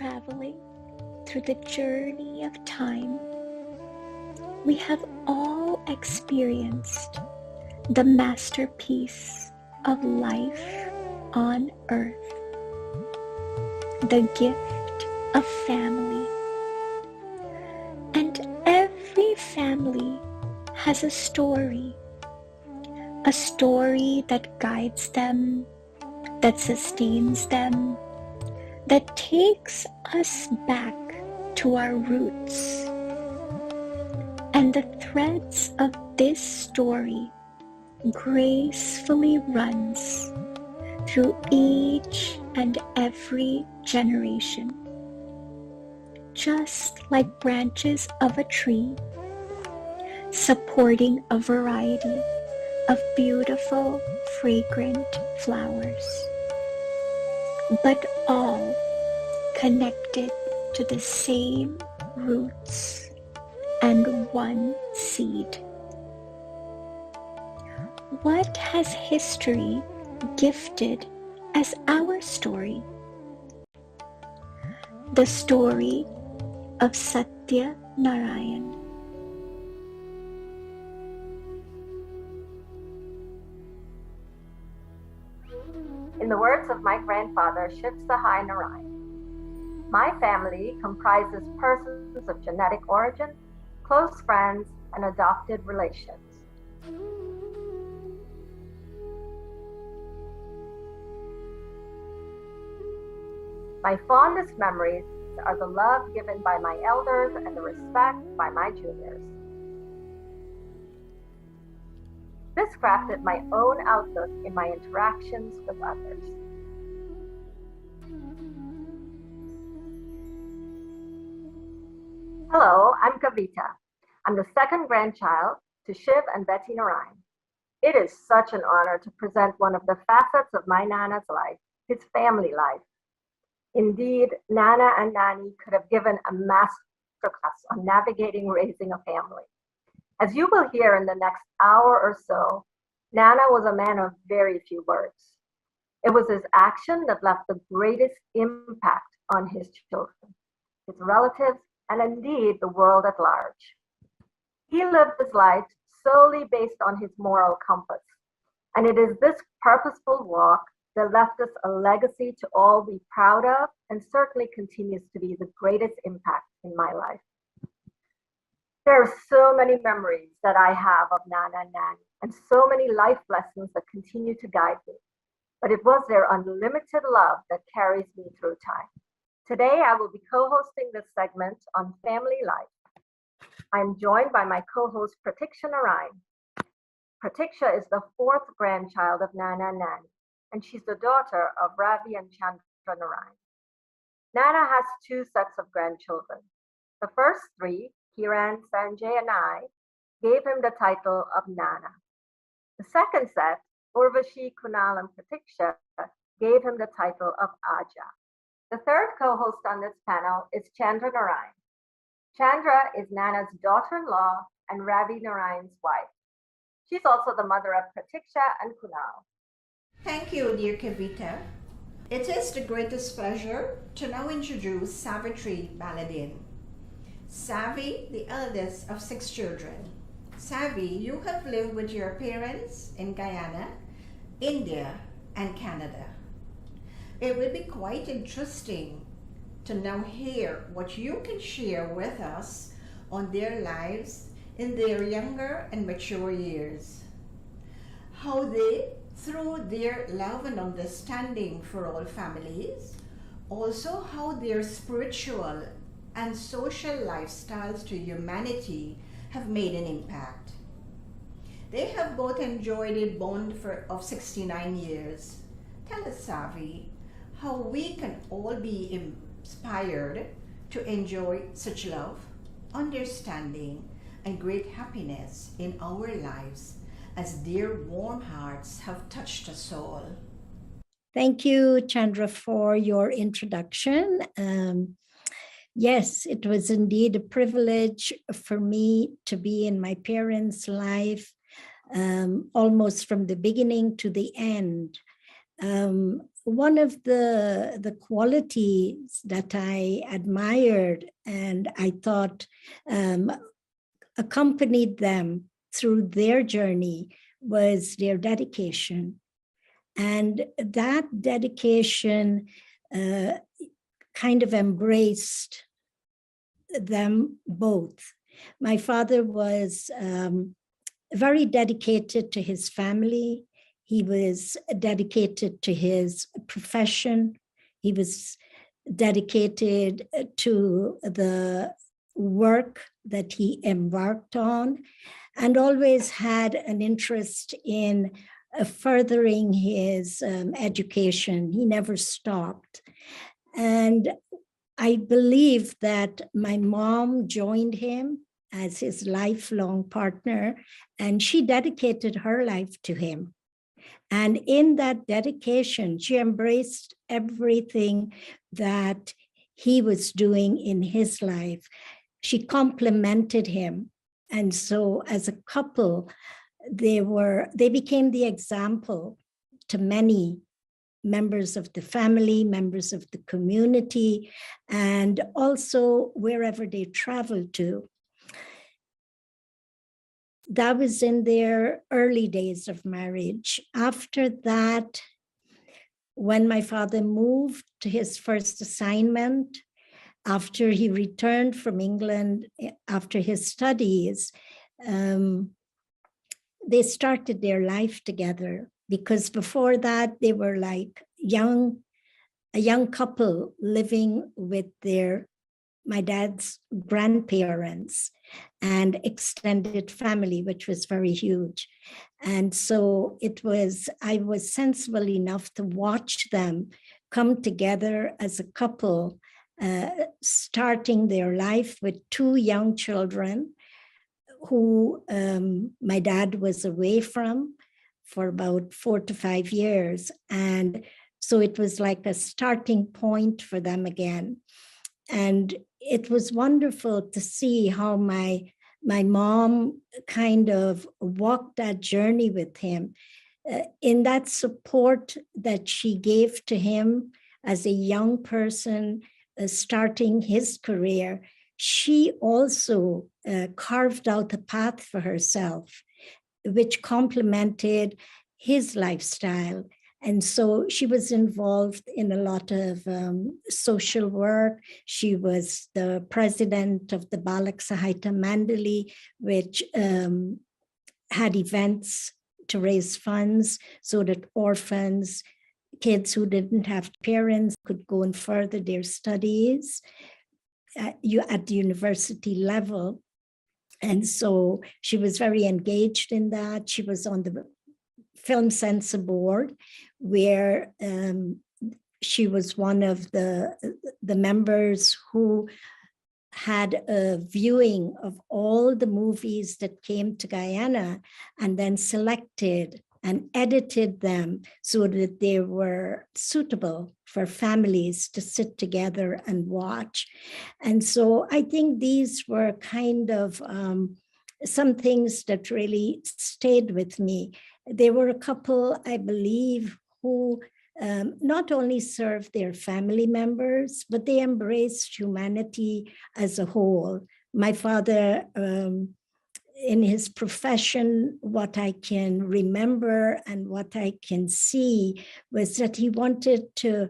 traveling through the journey of time, we have all experienced the masterpiece of life on earth, the gift of family. And every family has a story that guides them, that sustains them, that takes us back to our roots. And the threads of this story gracefully runs through each and every generation, just like branches of a tree, supporting a variety of beautiful, fragrant flowers, but all connected to the same roots and one seed. What has history gifted as our story? The story of Satya Naraine. In the words of my grandfather, Shiv Sahai Naraine, my family comprises persons of genetic origin, close friends, and adopted relations. My fondest memories are the love given by my elders and the respect by my juniors. This crafted my own outlook in my interactions with others. Hello, I'm Kavita. I'm the second grandchild to Shiv and Betty Naraine. It is such an honor to present one of the facets of my Nana's life, his family life. Indeed, Nana and Nani could have given a masterclass on navigating raising a family. As you will hear in the next hour or so, Nana was a man of very few words. It was his action that left the greatest impact on his children, his relatives, and indeed the world at large. He lived his life solely based on his moral compass, and it is this purposeful walk that left us a legacy to all be proud of and certainly continues to be the greatest impact in my life. There are so many memories that I have of Nana and Nani, and so many life lessons that continue to guide me. But it was their unlimited love that carries me through time. Today, I will be co-hosting this segment on family life. I'm joined by my co-host Pratiksha Naraine. Pratiksha is the fourth grandchild of Nana and Nani, and she's the daughter of Ravi and Chandra Naraine. Nana has two sets of grandchildren. The first three, Kiran, Sanjay, and I, gave him the title of Nana. The second set, Urvashi, Kunal, and Pratiksha, gave him the title of Aja. The third co-host on this panel is Chandra Naraine. Chandra is Nana's daughter-in-law and Ravi Naraine's wife. She's also the mother of Pratiksha and Kunal. Thank you, dear Kavita. It is the greatest pleasure to now introduce Savitri Baladin. Savi, the eldest of 6 children. Savi, you have lived with your parents in Guyana, India, and Canada. It will be quite interesting to now hear what you can share with us on their lives in their younger and mature years. How they, through their love and understanding for all families, also how their spiritual and social lifestyles to humanity have made an impact. They have both enjoyed a bond of 69 years. Tell us, Savi, how we can all be inspired to enjoy such love, understanding, and great happiness in our lives as their warm hearts have touched us all. Thank you, Chandra, for your introduction. Yes, it was indeed a privilege for me to be in my parents' life almost from the beginning to the end. one of the qualities that I admired and I thought accompanied them through their journey was their dedication. And that dedication kind of embraced them both. My father was very dedicated to his family. He was dedicated to his profession. He was dedicated to the work that he embarked on, and always had an interest in furthering his education. He never stopped. And I believe that my mom joined him as his lifelong partner, and she dedicated her life to him. And in that dedication, she embraced everything that he was doing in his life. She complimented him. And so as a couple, they became the example to many members of the family, members of the community, and also wherever they traveled to. That was in their early days of marriage. After that, when my father moved to his first assignment, after he returned from England, after his studies, they started their life together, because before that they were like a young couple living with my dad's grandparents and extended family, which was very huge. And so I was sensible enough to watch them come together as a couple, starting their life with two young children who my dad was away from for about 4 to 5 years. And so it was like a starting point for them again. And it was wonderful to see how my mom kind of walked that journey with him, in that support that she gave to him as a young person starting his career. She also carved out a path for herself, which complemented his lifestyle. And so she was involved in a lot of social work. She was the president of the Balak Sahai Mandali, which had events to raise funds so that orphans, kids who didn't have parents, could go and further their studies at the university level. And so she was very engaged in that. She was on the Film Censor Board, where she was one of the members who had a viewing of all the movies that came to Guyana and then selected and edited them so that they were suitable for families to sit together and watch. And so I think these were kind of some things that really stayed with me. There were a couple, I believe, who not only served their family members, but they embraced humanity as a whole. My father, in his profession, what I can remember and what I can see was that he wanted to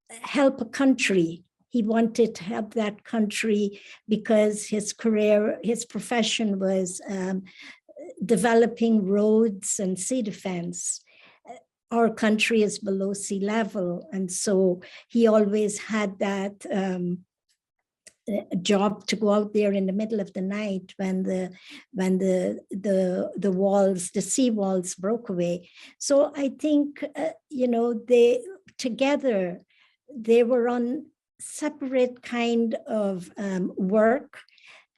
help a country. He wanted to help that country because his career, his profession was developing roads and sea defense. Our country is below sea level. And so he always had that job to go out there in the middle of the night when the walls, the sea walls broke away. So I think, they together, they were on separate kind of work.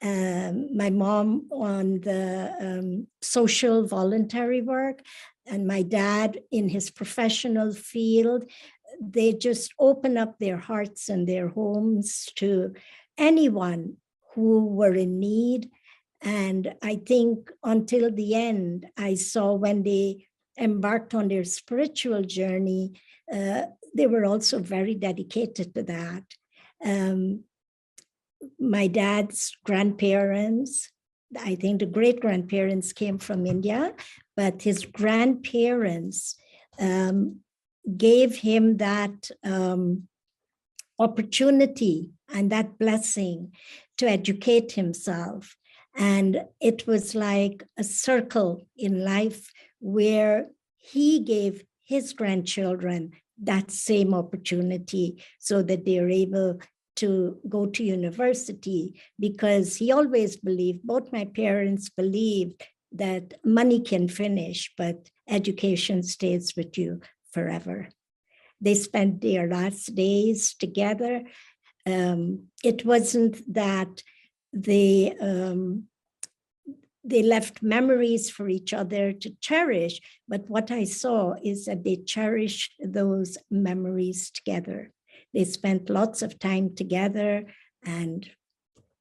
My mom on the social voluntary work, and my dad in his professional field. They just open up their hearts and their homes to anyone who were in need. And I think until the end, I saw when they embarked on their spiritual journey, they were also very dedicated to that. My dad's grandparents, I think the great-grandparents came from India, but his grandparents gave him that opportunity and that blessing to educate himself. And it was like a circle in life where he gave his grandchildren that same opportunity so that they're able to go to university, because he always believed, both my parents believed, that money can finish, but education stays with you forever. They spent their last days together. It wasn't that they left memories for each other to cherish, but what I saw is that they cherished those memories together. They spent lots of time together, and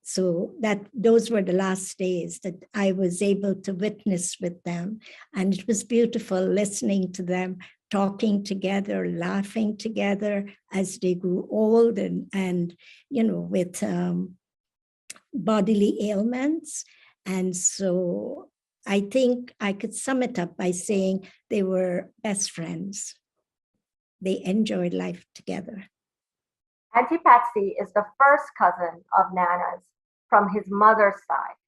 so those were the last days that I was able to witness with them. And it was beautiful listening to them, talking together, laughing together as they grew old and with bodily ailments. And so I think I could sum it up by saying they were best friends. They enjoyed life together. Auntie Patsy is the first cousin of Nana's from his mother's side.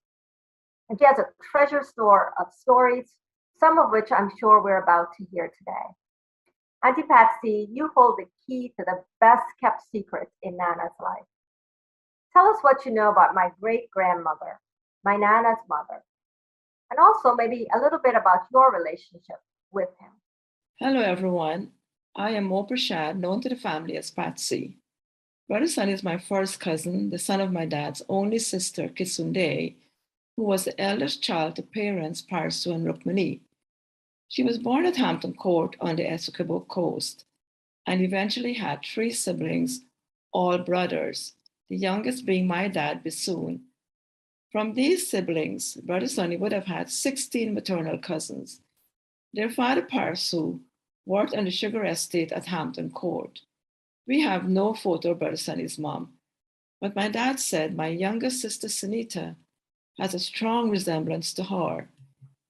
And she has a treasure store of stories, some of which I'm sure we're about to hear today. Auntie Patsy, you hold the key to the best kept secret in Nana's life. Tell us what you know about my great-grandmother, my Nana's mother, and also maybe a little bit about your relationship with him. Hello, everyone. I am Mo Prashad, known to the family as Patsy. Brother Sunny is my first cousin, the son of my dad's only sister, Kisunde, who was the eldest child to parents Parsu and Rukmani. She was born at Hampton Court on the Essequibo coast and eventually had 3 siblings, all brothers, the youngest being my dad, Bisoon. From these siblings, Brother Sunny would have had 16 maternal cousins. Their father, Parsu, worked on the sugar estate at Hampton Court. We have no photo of Brother Sunny's mom, but my dad said my youngest sister, Sunita, has a strong resemblance to her.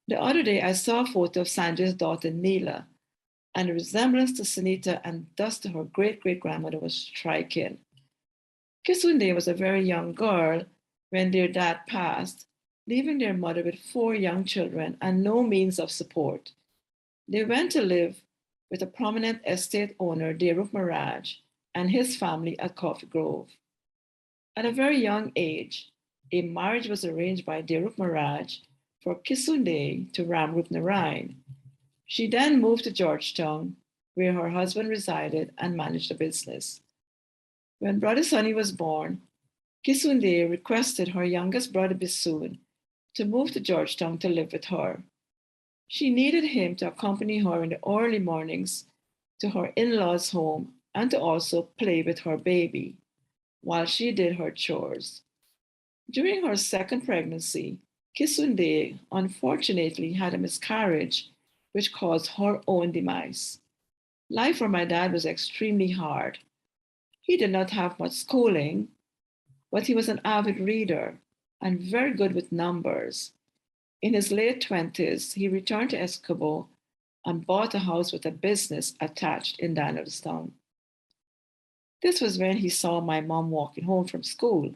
The other day, I saw a photo of Sanjay's daughter, Neela, and the resemblance to Sunita and thus to her great-great-grandmother was striking. Kisunde was a very young girl when their dad passed, leaving their mother with 4 young children and no means of support. They went to live with a prominent estate owner, Deruk Maharaj, and his family at Coffee Grove. At a very young age, a marriage was arranged by Deruk Maharaj for Kisunde to Ramrup Naraine. She then moved to Georgetown, where her husband resided and managed a business. When Brother Sunny was born, Kisunde requested her youngest brother Bisoon to move to Georgetown to live with her. She needed him to accompany her in the early mornings to her in-laws' home and to also play with her baby while she did her chores. During her second pregnancy, Kisunde unfortunately had a miscarriage, which caused her own demise. Life for my dad was extremely hard. He did not have much schooling, but he was an avid reader and very good with numbers. In his late 20s, he returned to Escobar and bought a house with a business attached in Danielstown. This was when he saw my mom walking home from school.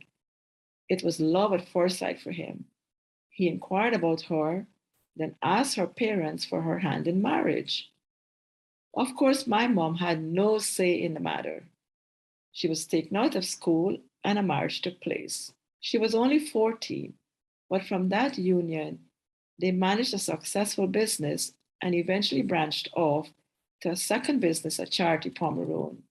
It was love at first sight for him. He inquired about her, then asked her parents for her hand in marriage. Of course, my mom had no say in the matter. She was taken out of school and a marriage took place. She was only 14, but from that union, they managed a successful business and eventually branched off to a second business at Charity Pomeroon.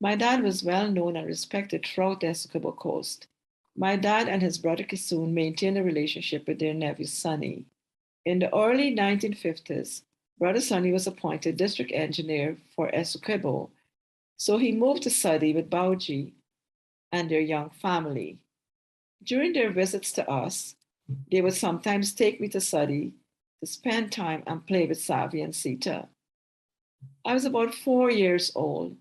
My dad was well known and respected throughout the Essequibo coast. My dad and his brother Kisoon maintained a relationship with their nephew Sunny. In the early 1950s, Brother Sunny was appointed district engineer for Essequibo, so he moved to Sadi with Bauji and their young family. During their visits to us, they would sometimes take me to Sadi to spend time and play with Savi and Sita. I was about 4 years old.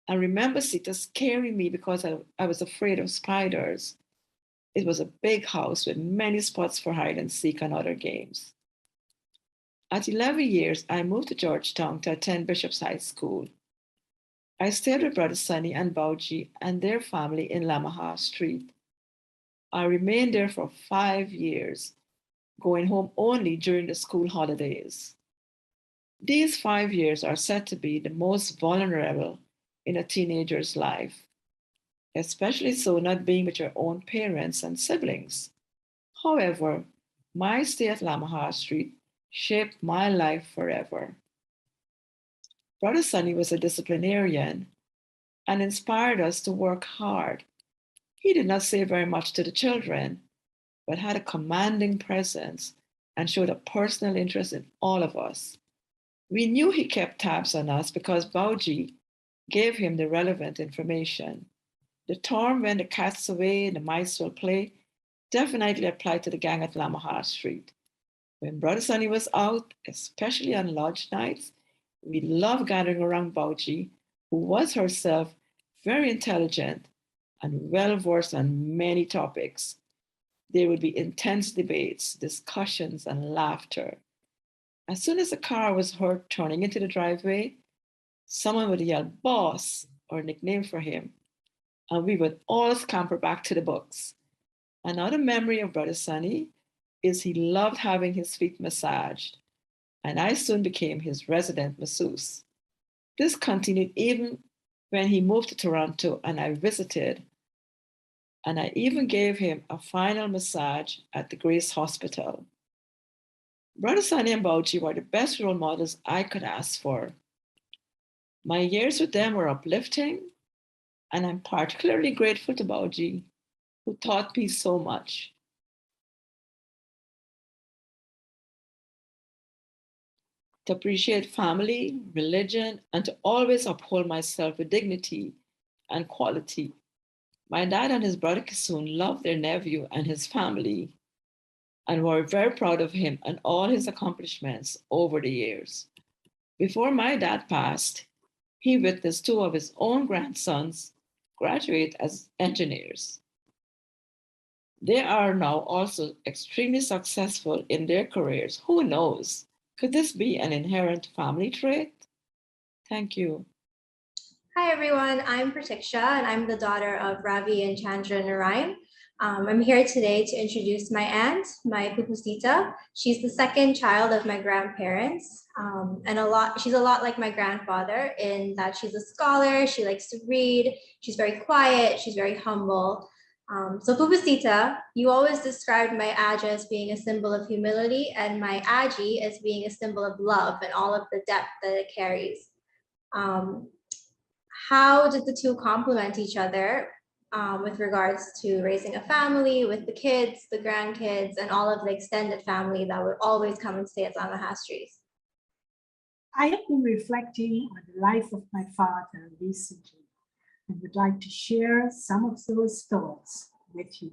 I remember Sita scaring me because I was afraid of spiders. It was a big house with many spots for hide and seek and other games. At 11 years, I moved to Georgetown to attend Bishop's High School. I stayed with Brother Sonny and Bauji and their family in Lamaha Street. I remained there for 5 years, going home only during the school holidays. These 5 years are said to be the most vulnerable in a teenager's life, especially so not being with your own parents and siblings. However, my stay at Lamaha Street shaped my life forever. Brother Sonny was a disciplinarian and inspired us to work hard. He did not say very much to the children, but had a commanding presence and showed a personal interest in all of us. We knew he kept tabs on us because Bauji gave him the relevant information. The term when the cat's away, the mice will play definitely applied to the gang at Lamaha Street. When Brother Sonny was out, especially on lodge nights, we loved gathering around Bauji, who was herself very intelligent and well versed on many topics. There would be intense debates, discussions, and laughter. As soon as a car was heard turning into the driveway, someone would yell, "Boss," or nickname for him, and we would all scamper back to the books. Another memory of Brother Sonny is he loved having his feet massaged, and I soon became his resident masseuse. This continued even when he moved to Toronto and I visited, and I even gave him a final massage at the Grace Hospital. Brother Sonny and Bauchi were the best role models I could ask for. My years with them were uplifting, and I'm particularly grateful to Bauji, who taught me so much. To appreciate family, religion, and to always uphold myself with dignity and quality. My dad and his brother Kisun loved their nephew and his family and were very proud of him and all his accomplishments over the years. Before my dad passed, he witnessed two of his own grandsons graduate as engineers. They are now also extremely successful in their careers. Who knows? Could this be an inherent family trait? Thank you. Hi everyone, I'm Pratiksha and I'm the daughter of Ravi and Chandra Naraine. I'm here today to introduce my aunt, my pupusita. She's the second child of my grandparents, and she's a lot like my grandfather in that she's a scholar, she likes to read, she's very quiet, she's very humble. So pupusita, you always described my aja as being a symbol of humility and my aji as being a symbol of love and all of the depth that it carries. How did the two complement each other with regards to raising a family with the kids, the grandkids, and all of the extended family that would always come and stay at Lamaha Street? I have been reflecting on the life of my father recently and would like to share some of those thoughts with you.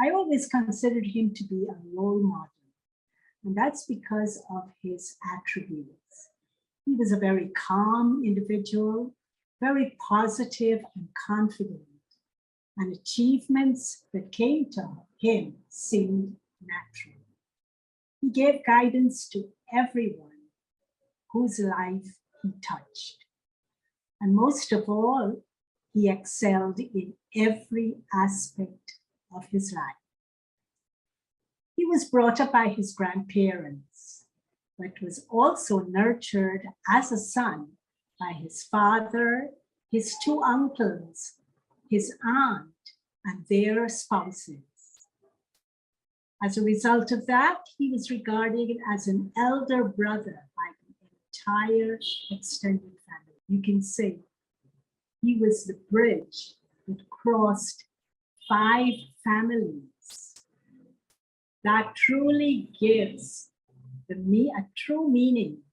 I always considered him to be a role model, and that's because of his attributes. He was a very calm individual, very positive and confident, and achievements that came to him seemed natural. He gave guidance to everyone whose life he touched. And most of all, he excelled in every aspect of his life. He was brought up by his grandparents, but was also nurtured as a son by his father, his two uncles, his aunt, and their spouses. As a result of that, he was regarded as an elder brother by the entire extended family. You can say he was the bridge that crossed 5 families. That truly gives a true meaning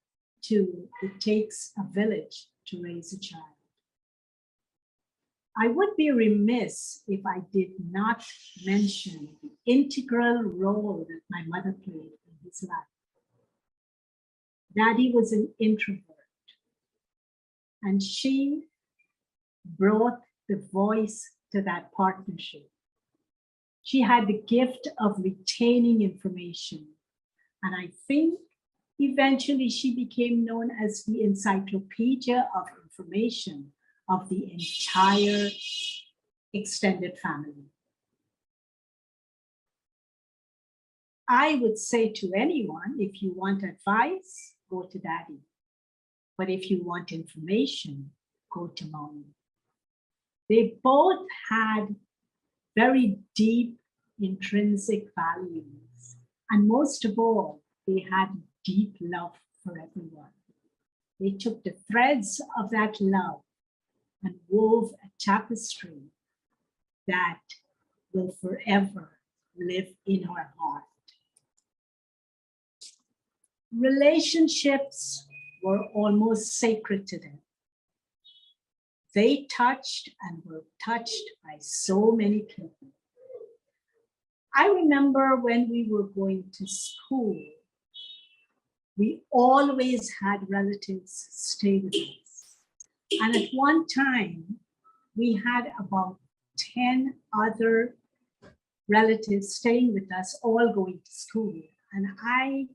to "it takes a village to raise a child." I would be remiss if I did not mention the integral role that my mother played in his life. Daddy was an introvert, and she brought the voice to that partnership. She had the gift of retaining information, and I think eventually she became known as the encyclopedia of information of the entire extended family. I would say to anyone, if you want advice, go to Daddy. But if you want information, go to Mommy. They both had very deep intrinsic values. And most of all, they had deep love for everyone. They took the threads of that love and wove a tapestry that will forever live in our heart. Relationships were almost sacred to them. They touched and were touched by so many people. I remember when we were going to school, we always had relatives stay with us. And at one time, we had about 10 other relatives staying with us, all going to school. And I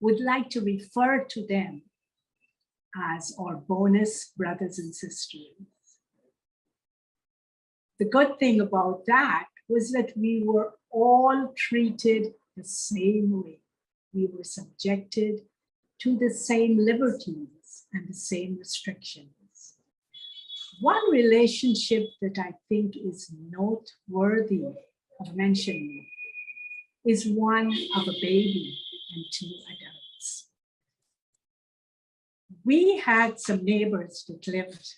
would like to refer to them as our bonus brothers and sisters. The good thing about that was that we were all treated the same way. We were subjected to the same liberties and the same restrictions. One relationship that I think is noteworthy of mentioning is one of a baby and 2 adults. We had some neighbors that lived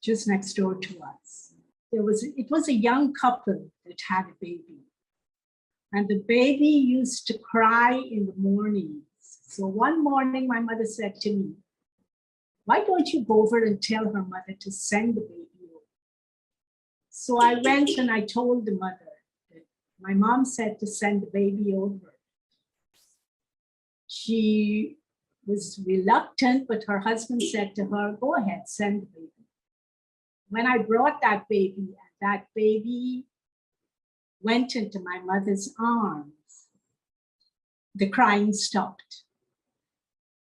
just next door to us. It was a young couple that had a baby. And the baby used to cry in the mornings. So one morning, my mother said to me, "Why don't you go over and tell her mother to send the baby over?" So I went and I told the mother that my mom said to send the baby over. She was reluctant, but her husband said to her, "Go ahead, send the baby." When I brought that baby, and that baby went into my mother's arms, the crying stopped.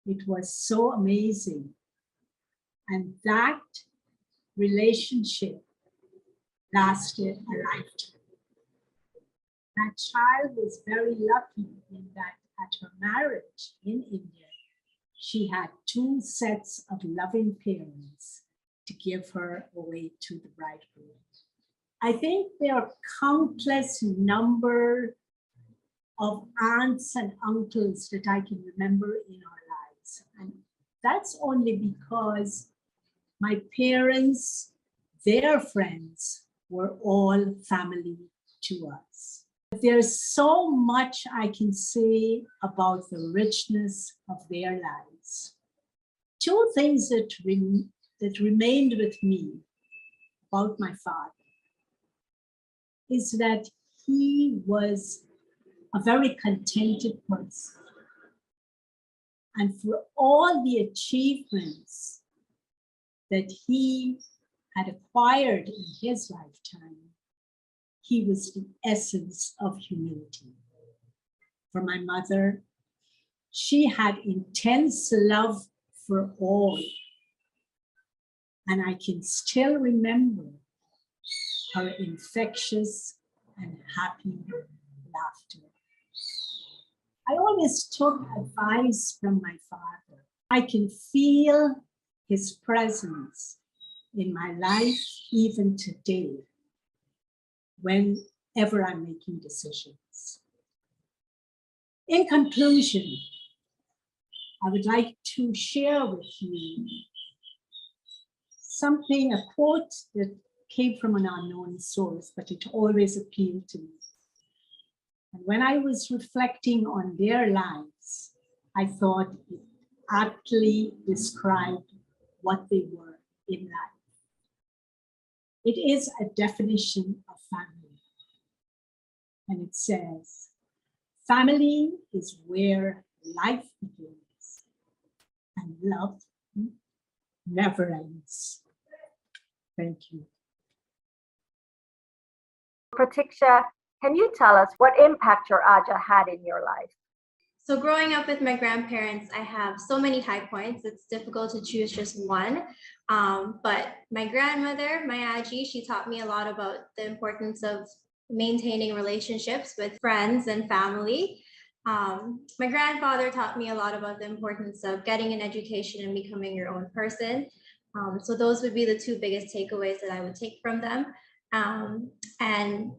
It was so amazing. And that relationship lasted a lifetime. That child was very lucky in that at her marriage in India, she had 2 sets of loving parents to give her away to the bridegroom. I think there are countless number of aunts and uncles that I can remember in our lives. And that's only because my parents, their friends were all family to us. There's so much I can say about the richness of their lives. 2 things that remained with me about my father is that he was a very contented person. And for all the achievements that he had acquired in his lifetime, he was the essence of humility. For my mother, she had intense love for all. And I can still remember her infectious and happy laughter. I always took advice from my father. I can feel his presence in my life even today, whenever I'm making decisions. In conclusion, I would like to share with you something, a quote that came from an unknown source, but it always appealed to me. And when I was reflecting on their lives, I thought it aptly described what they were in life. It is a definition of family. And it says, Family is where life begins and love never ends. Thank you. Pratiksha, can you tell us what impact your Aja had in your life? So growing up with my grandparents, I have so many high points. It's difficult to choose just one. But my grandmother, my Aji, she taught me a lot about the importance of maintaining relationships with friends and family. My grandfather taught me a lot about the importance of getting an education and becoming your own person. So those would be the two biggest takeaways that I would take from them. And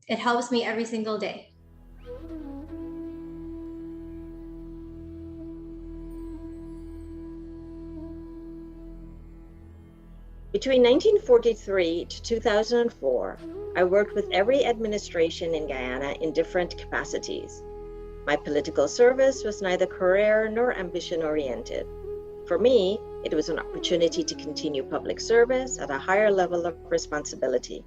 it helps me every single day. Between 1943 to 2004, I worked with every administration in Guyana in different capacities. My political service was neither career nor ambition-oriented. For me, it was an opportunity to continue public service at a higher level of responsibility.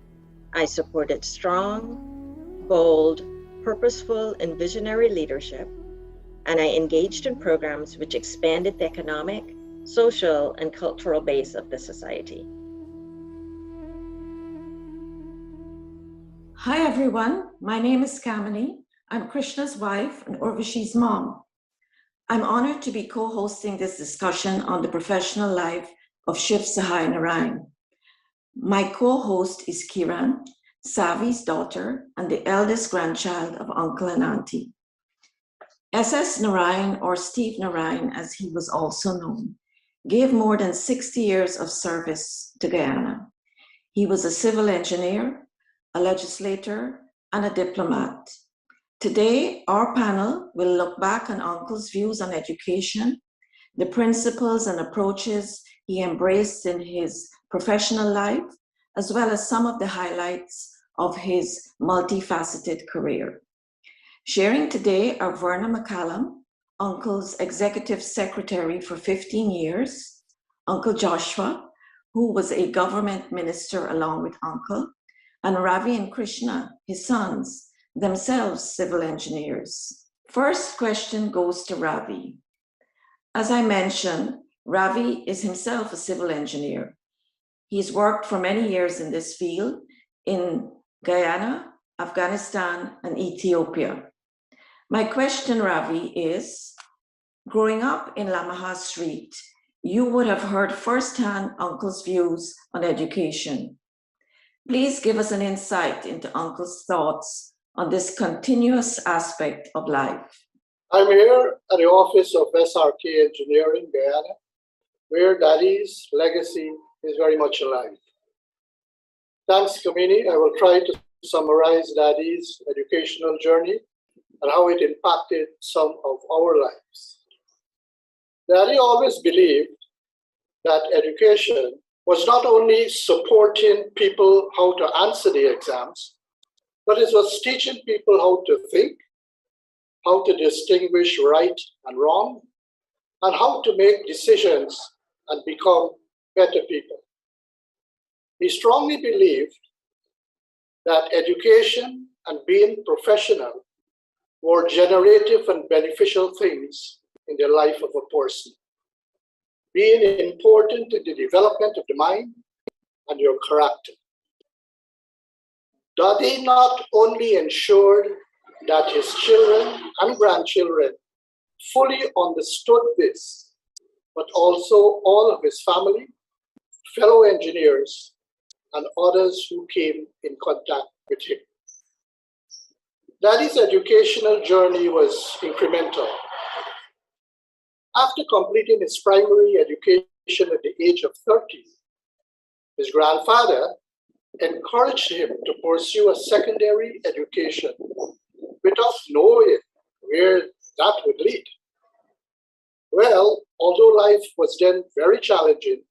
I supported strong, bold, purposeful, and visionary leadership, and I engaged in programs which expanded the economic, social, and cultural base of the society. Hi everyone, my name is Kamini. I'm Krishna's wife and Urvashi's mom. I'm honored to be co-hosting this discussion on the professional life of Shiv Sahai Naraine. My co-host is Kiran, Savi's daughter and the eldest grandchild of uncle and auntie. SS Naraine, or Steve Naraine as he was also known, gave more than 60 years of service to Guyana. He was a civil engineer, a legislator, and a diplomat. Today, our panel will look back on Uncle's views on education, the principles and approaches he embraced in his professional life, as well as some of the highlights of his multifaceted career. Sharing today are Verna McCallum, Uncle's executive secretary for 15 years, Uncle Joshua, who was a government minister along with Uncle, and Ravi and Krishna, his sons, themselves civil engineers. First question goes to Ravi. As I mentioned, Ravi is himself a civil engineer. He's worked for many years in this field in Guyana, Afghanistan, and Ethiopia. My question, Ravi, is, growing up in Lamaha Street, you would have heard firsthand Uncle's views on education. Please give us an insight into Uncle's thoughts on this continuous aspect of life. I'm here at the office of SRK Engineering, Guyana, where Daddy's legacy is very much alive. Thanks, Kamini. I will try to summarize Daddy's educational journey and how it impacted some of our lives. Daddy always believed that education was not only supporting people how to answer the exams, but it was teaching people how to think, how to distinguish right and wrong, and how to make decisions and become better people. He strongly believed that education and being professional were generative and beneficial things in the life of a person, being important in the development of the mind and your character. Daddy not only ensured that his children and grandchildren fully understood this, but also all of his family, fellow engineers, and others who came in contact with him. Daddy's educational journey was incremental. After completing his primary education at the age of 30, his grandfather encouraged him to pursue a secondary education without knowing where that would lead. Well, although life was then very challenging,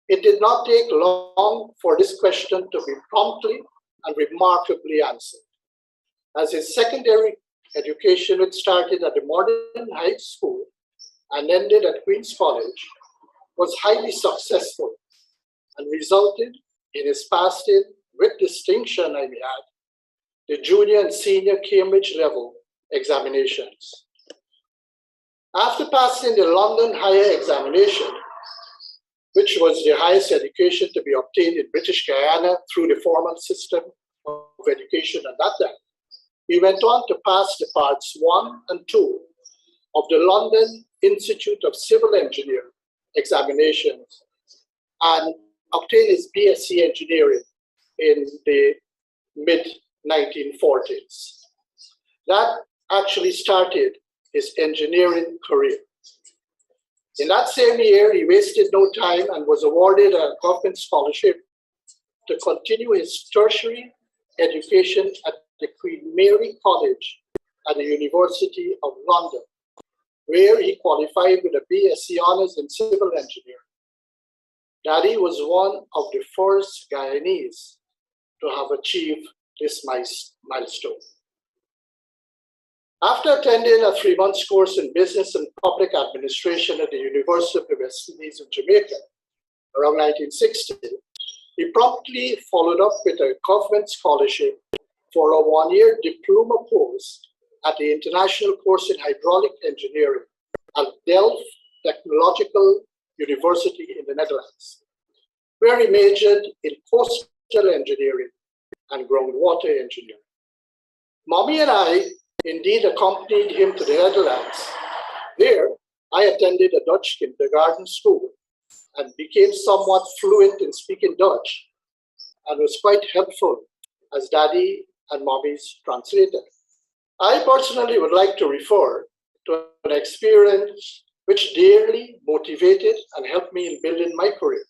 it did not take long for this question to be promptly and remarkably answered, as his secondary education, which started at the Modern High School and ended at Queen's College, was highly successful and resulted in his passing with distinction, I may add, the junior and senior Cambridge level examinations. After passing the London Higher Examination, which was the highest education to be obtained in British Guyana through the formal system of education at that time, he went on to pass the parts 1 and 2 of the London Institute of Civil Engineering examinations and obtain his BSc Engineering in the mid-1940s. That actually started his engineering career. In that same year, he wasted no time and was awarded a government scholarship to continue his tertiary education at the Queen Mary College at the University of London, where he qualified with a BSc Honours in Civil Engineering. Daddy was one of the first Guyanese to have achieved this milestone. After attending a 3-month course in business and public administration at the University of the West Indies in Jamaica around 1960, he promptly followed up with a government scholarship for a 1-year diploma course at the International Course in Hydraulic Engineering at Delft Technological University in the Netherlands, where he majored in coastal engineering and groundwater engineering. Mommy and I indeed accompanied him to the Netherlands. There, I attended a Dutch kindergarten school and became somewhat fluent in speaking Dutch and was quite helpful as Daddy and Mommy's translator. I personally would like to refer to an experience which dearly motivated and helped me in building my career.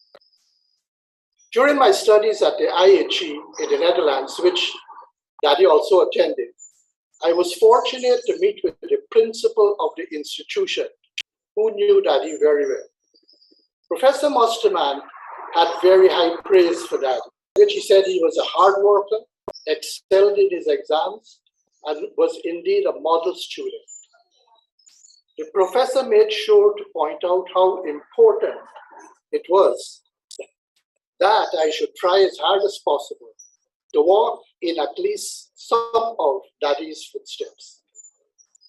During my studies at the IHE in the Netherlands, which Daddy also attended, I was fortunate to meet with the principal of the institution, who knew Daddy very well. Professor Musterman had very high praise for Daddy, which he said he was a hard worker, excelled in his exams, and was indeed a model student. The professor made sure to point out how important it was that I should try as hard as possible to walk in at least some of Daddy's footsteps.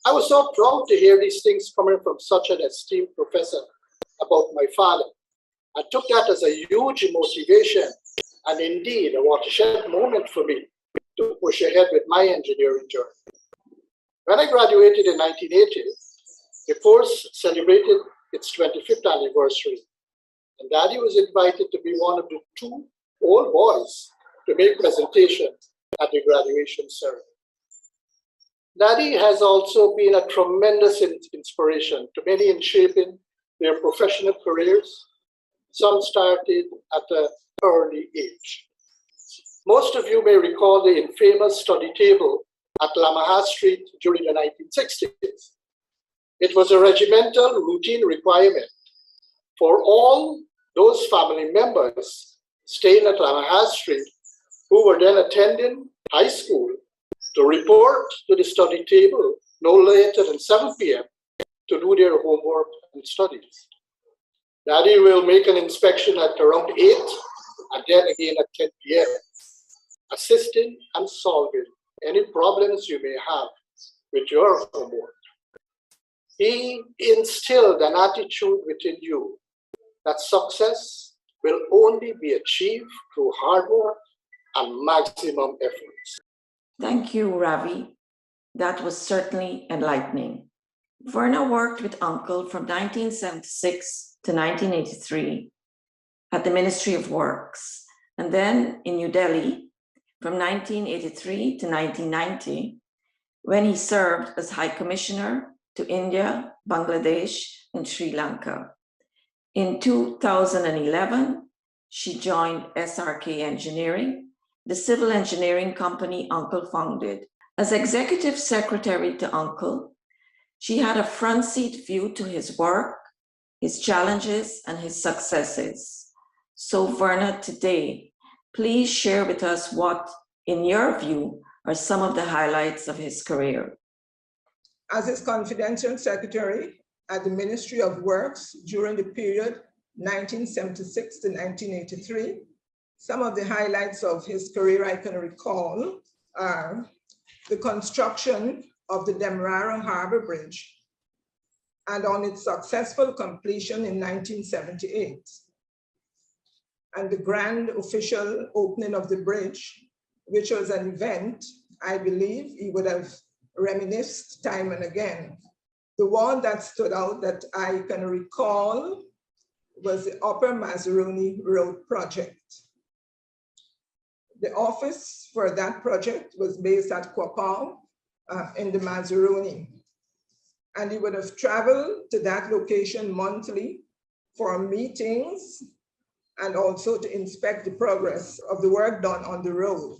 I was so proud to hear these things coming from such an esteemed professor about my father. I took that as a huge motivation and indeed a watershed moment for me to push ahead with my engineering journey. When I graduated in 1980, the course celebrated its 25th anniversary, and Daddy was invited to be one of the 2 old boys to make presentations at the graduation ceremony. Daddy has also been a tremendous inspiration to many in shaping their professional careers. Some started at an early age. Most of you may recall the infamous study table at Lamaha Street during the 1960s. It was a regimental routine requirement for all those family members staying at Lamaha Street who were then attending high school to report to the study table no later than 7 p.m. to do their homework and studies. Daddy will make an inspection at around 8 and then again at 10 p.m., assisting and solving any problems you may have with your homework. He instilled an attitude within you that success will only be achieved through hard work and maximum efforts. Thank you, Ravi. That was certainly enlightening. Verna worked with Uncle from 1976 to 1983 at the Ministry of Works, and then in New Delhi from 1983 to 1990, when he served as High Commissioner to India, Bangladesh, and Sri Lanka. In 2011, she joined SRK Engineering, the civil engineering company Uncle founded. As Executive Secretary to Uncle, she had a front seat view to his work, his challenges, and his successes. So Verna, today, please share with us what, in your view, are some of the highlights of his career. As his confidential secretary at the Ministry of Works during the period 1976 to 1983, some of the highlights of his career I can recall are the construction of the Demerara Harbor Bridge and on its successful completion in 1978, and the grand official opening of the bridge, which was an event I believe he would have reminisced time and again. The one that stood out that I can recall was the Upper Mazaruni Road project. The office for that project was based at Quapaw in the Mazaruni. And he would have traveled to that location monthly for meetings and also to inspect the progress of the work done on the road.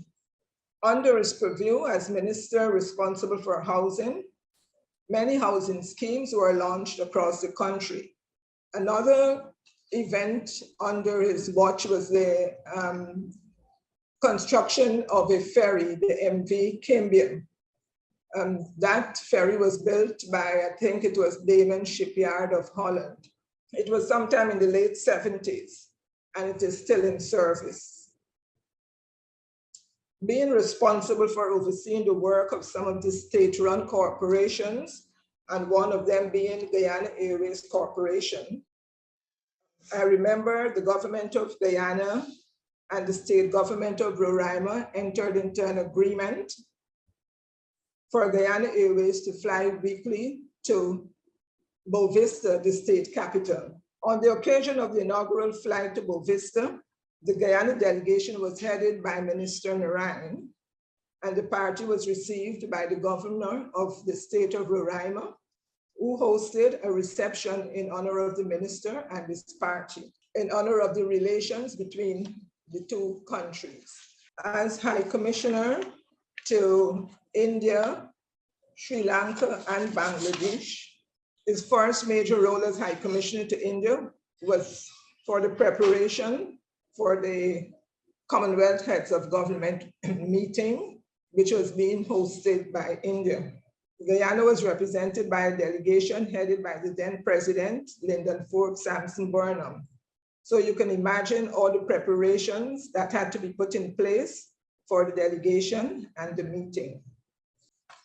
Under his purview as minister responsible for housing, many housing schemes were launched across the country. Another event under his watch was the construction of a ferry, the MV Kimbian. That ferry was built by, I think it was Damon Shipyard of Holland. It was sometime in the late 70s, and it is still in service. Being responsible for overseeing the work of some of the state-run corporations, and one of them being Guyana Airways Corporation, I remember the government of Guyana and the state government of Roraima entered into an agreement for Guyana Airways to fly weekly to Bovista, the state capital. On the occasion of the inaugural flight to Bovista, the Guyana delegation was headed by Minister Naraine, and the party was received by the governor of the state of Roraima, who hosted a reception in honor of the minister and his party, in honor of the relations between the two countries. As High Commissioner to India, Sri Lanka, and Bangladesh, his first major role as High Commissioner to India was for the preparation for the Commonwealth Heads of Government meeting, which was being hosted by India. Guyana was represented by a delegation headed by the then President, Lyndon Ford Sampson Burnham. So you can imagine all the preparations that had to be put in place for the delegation and the meeting.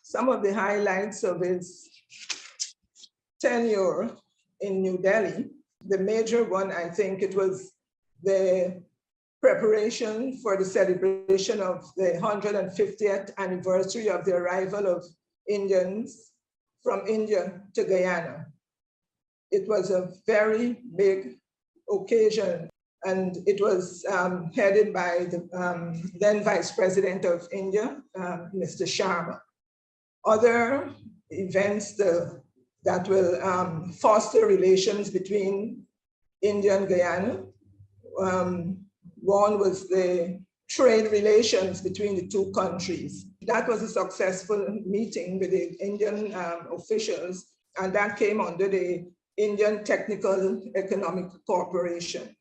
Some of the highlights of his tenure in New Delhi, the major one, I think it was the preparation for the celebration of the 150th anniversary of the arrival of Indians from India to Guyana. It was a very big occasion, and it was headed by the then Vice President of India, Mr. Sharma. Other events that will foster relations between India and Guyana. One was the trade relations between the two countries. That was a successful meeting with the Indian officials, and that came under the Indian Technical Economic Corporation.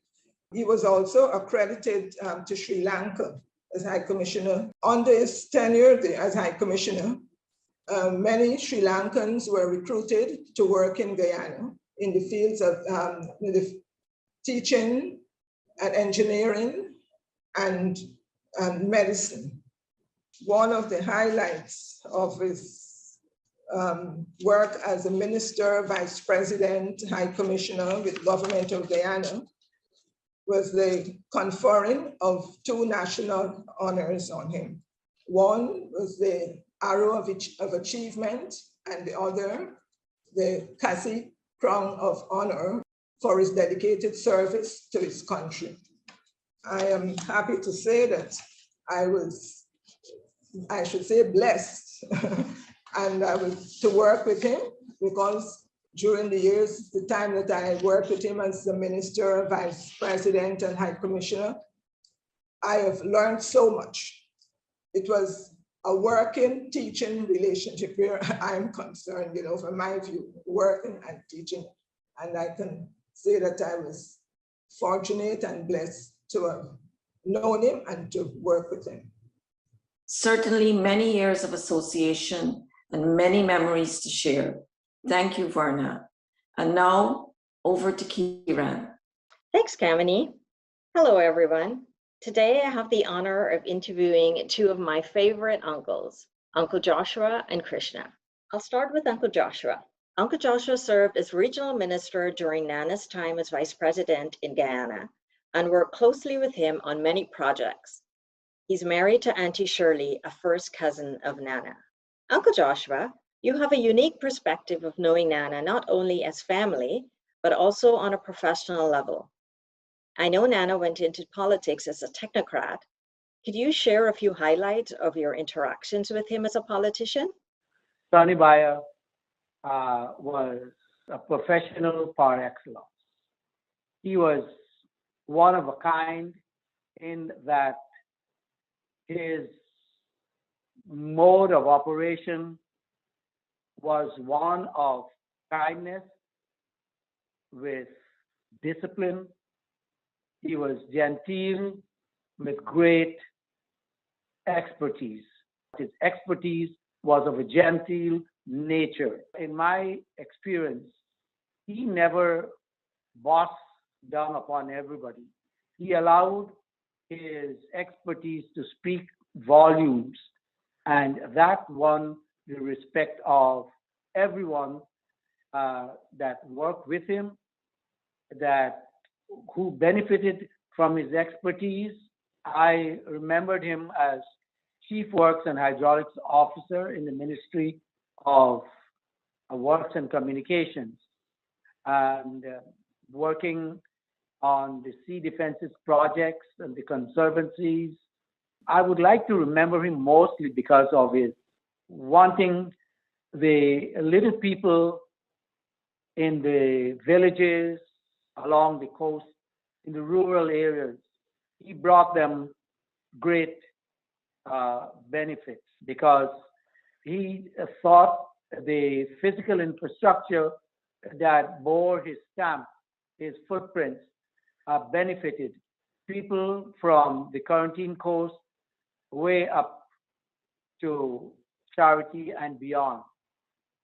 He was also accredited to Sri Lanka as High Commissioner. Under his tenure as High Commissioner, many Sri Lankans were recruited to work in Guyana in the fields of teaching and engineering and medicine. One of the highlights of his work as a minister, vice president, high commissioner with government of Guyana was the conferring of two national honors on him. One was the Arrow of Achievement, and the other, the Cassie Crown of Honor for his dedicated service to his country. I am happy to say that I should say blessed, and I was to work with him, because during the years, the time that I worked with him as the minister, vice president, and high commissioner, I have learned so much. It was a working, teaching relationship where I'm concerned, from my view, working and teaching. And I can say that I was fortunate and blessed to have known him and to work with him. Certainly many years of association and many memories to share. Thank you, Verna. And now over to Kiran. Thanks, Kamini. Hello, everyone. Today I have the honor of interviewing two of my favorite uncles, Uncle Joshua and Krishna. I'll start with Uncle Joshua. Uncle Joshua served as regional minister during Nana's time as vice president in Guyana and worked closely with him on many projects. He's married to Auntie Shirley, a first cousin of Nana. Uncle Joshua, you have a unique perspective of knowing Nana not only as family, but also on a professional level. I know Nana went into politics as a technocrat. Could you share a few highlights of your interactions with him as a politician? Sonny Bayer was a professional par excellence. He was one of a kind in that his mode of operation was one of kindness with discipline. He was genteel with great expertise. His expertise was of a genteel nature. In my experience, he never bossed down upon everybody. He allowed his expertise to speak volumes, and that won the respect of everyone that worked with him, who benefited from his expertise. I remembered him as Chief Works and Hydraulics Officer in the Ministry of Works and Communications, and working on the sea defenses projects and the conservancies. I would like to remember him mostly because of his wanting the little people in the villages, along the coast, in the rural areas. He brought them great benefits because he thought the physical infrastructure that bore his stamp, his footprints, benefited people from the Quarantine Coast way up to Charity and beyond.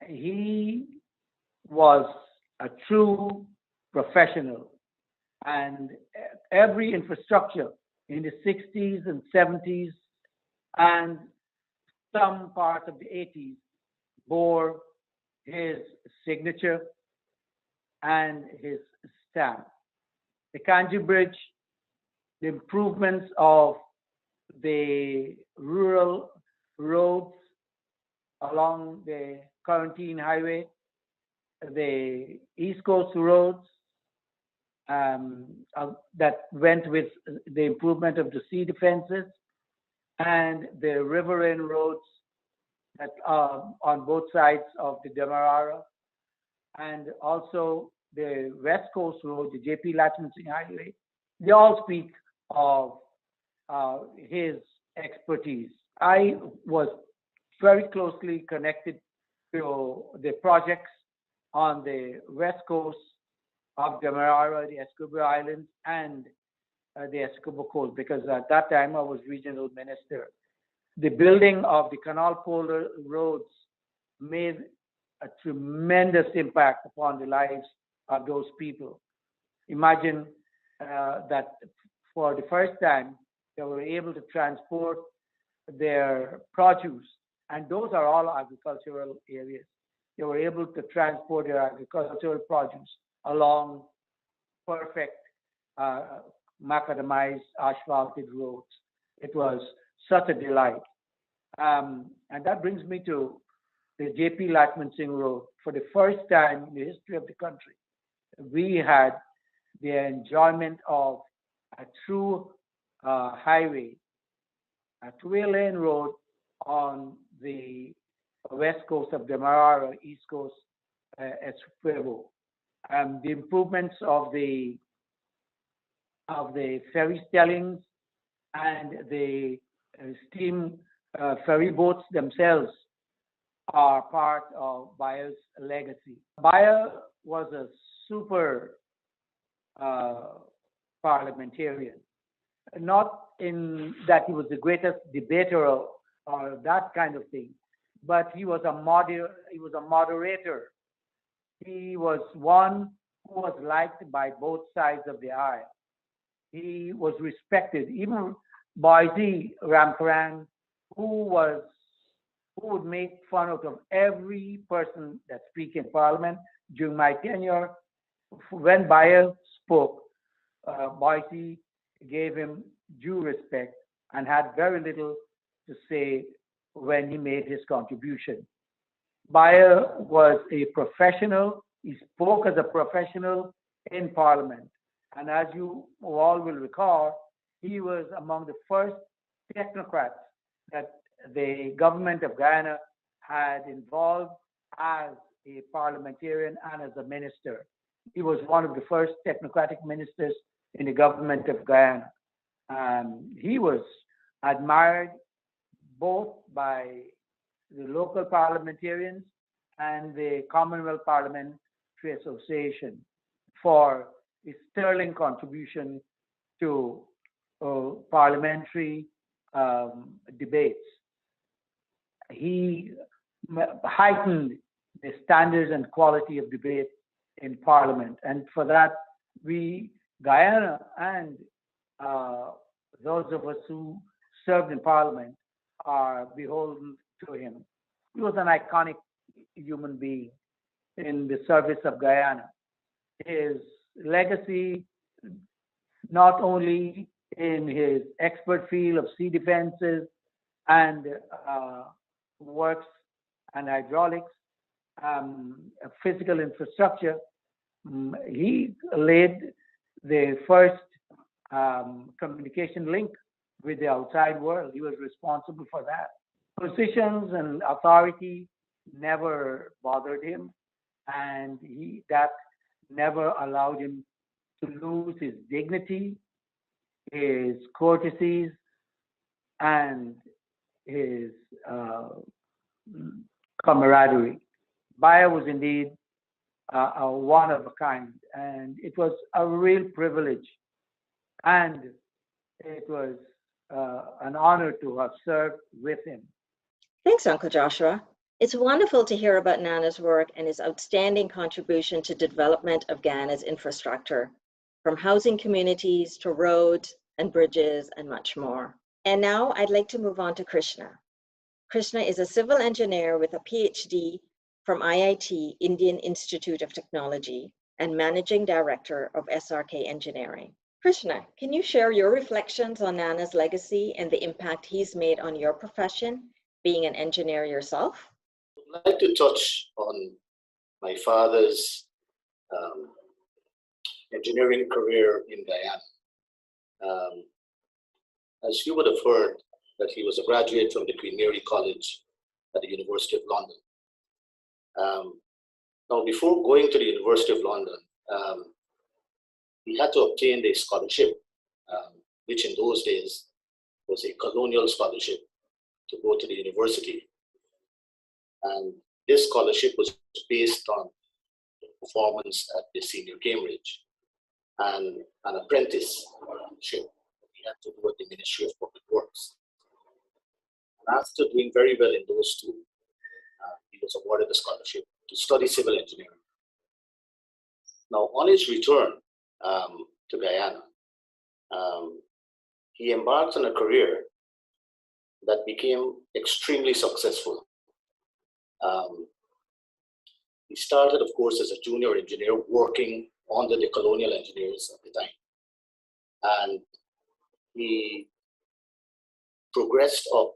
He was a true professional, and every infrastructure in the 60s and 70s and some parts of the 80s bore his signature and his stamp. The Kanji Bridge, the improvements of the rural roads along the Quarantine Highway, the East Coast roads that went with the improvement of the sea defenses, and the riverine roads that are on both sides of the Demerara, and also the West Coast Road, the J.P. Latchmansing Highway. They all speak of his expertise. I was very closely connected to the projects on the West Coast of Demerara, the Escobar Islands, and the Escobar Coast, because at that time I was regional minister. The building of the Canal Polar roads made a tremendous impact upon the lives of those people. Imagine that for the first time, they were able to transport their produce, and those are all agricultural areas. They were able to transport their agricultural produce along perfect macadamized asphalted roads. It was such a delight. And that brings me to the J.P. Latchmansing Road. For the first time in the history of the country, we had the enjoyment of a true highway, a two-lane road on the west coast of Demerara, east coast Espresso. The improvements of the ferry stellings and the steam ferry boats themselves are part of Bayer's legacy. Bayer was a super parliamentarian, not in that he was the greatest debater or that kind of thing, but he was a moderator. He was one who was liked by both sides of the aisle. He was respected. Even Boise Ramkaran, who was who would make fun out of every person that speaks in Parliament. During my tenure, when Bayer spoke, Boise gave him due respect and had very little to say when he made his contribution. Bayer was a professional. He spoke as a professional in Parliament. And as you all will recall, he was among the first technocrats that the government of Guyana had involved as a parliamentarian and as a minister. He was one of the first technocratic ministers in the government of Guyana. He was admired both by the local parliamentarians and the Commonwealth Parliamentary Association for his sterling contribution to parliamentary debates. He heightened the standards and quality of debate in Parliament, and for that, we, Guyana, and those of us who served in Parliament are beholden to him. He was an iconic human being in the service of Guyana. His legacy, not only in his expert field of sea defenses and works and hydraulics, physical infrastructure, he laid the first communication link with the outside world. He was responsible for that. Positions and authority never bothered him, and that never allowed him to lose his dignity, his courtesies, and his camaraderie. Bayer was indeed a one of a kind, and it was a real privilege, and it was an honor to have served with him. Thanks, Uncle Joshua. It's wonderful to hear about Nana's work and his outstanding contribution to the development of Guyana's infrastructure, from housing communities to roads and bridges and much more. And now I'd like to move on to Krishna. Krishna is a civil engineer with a PhD from IIT, Indian Institute of Technology, and managing director of SRK Engineering. Krishna, can you share your reflections on Nana's legacy and the impact he's made on your profession, being an engineer yourself? I'd like to touch on my father's engineering career in Guyana. As you would have heard, that he was a graduate from the Queen Mary College at the University of London. Now, before going to the University of London, he had to obtain a scholarship, which in those days was a colonial scholarship to go to the university. And this scholarship was based on performance at the senior Cambridge and an apprenticeship he had to do at the Ministry of Public Works. And after doing very well in those two, he was awarded a scholarship to study civil engineering. Now, on his return to Guyana, he embarked on a career that became extremely successful. He started, of course, as a junior engineer working under the colonial engineers at the time. And he progressed up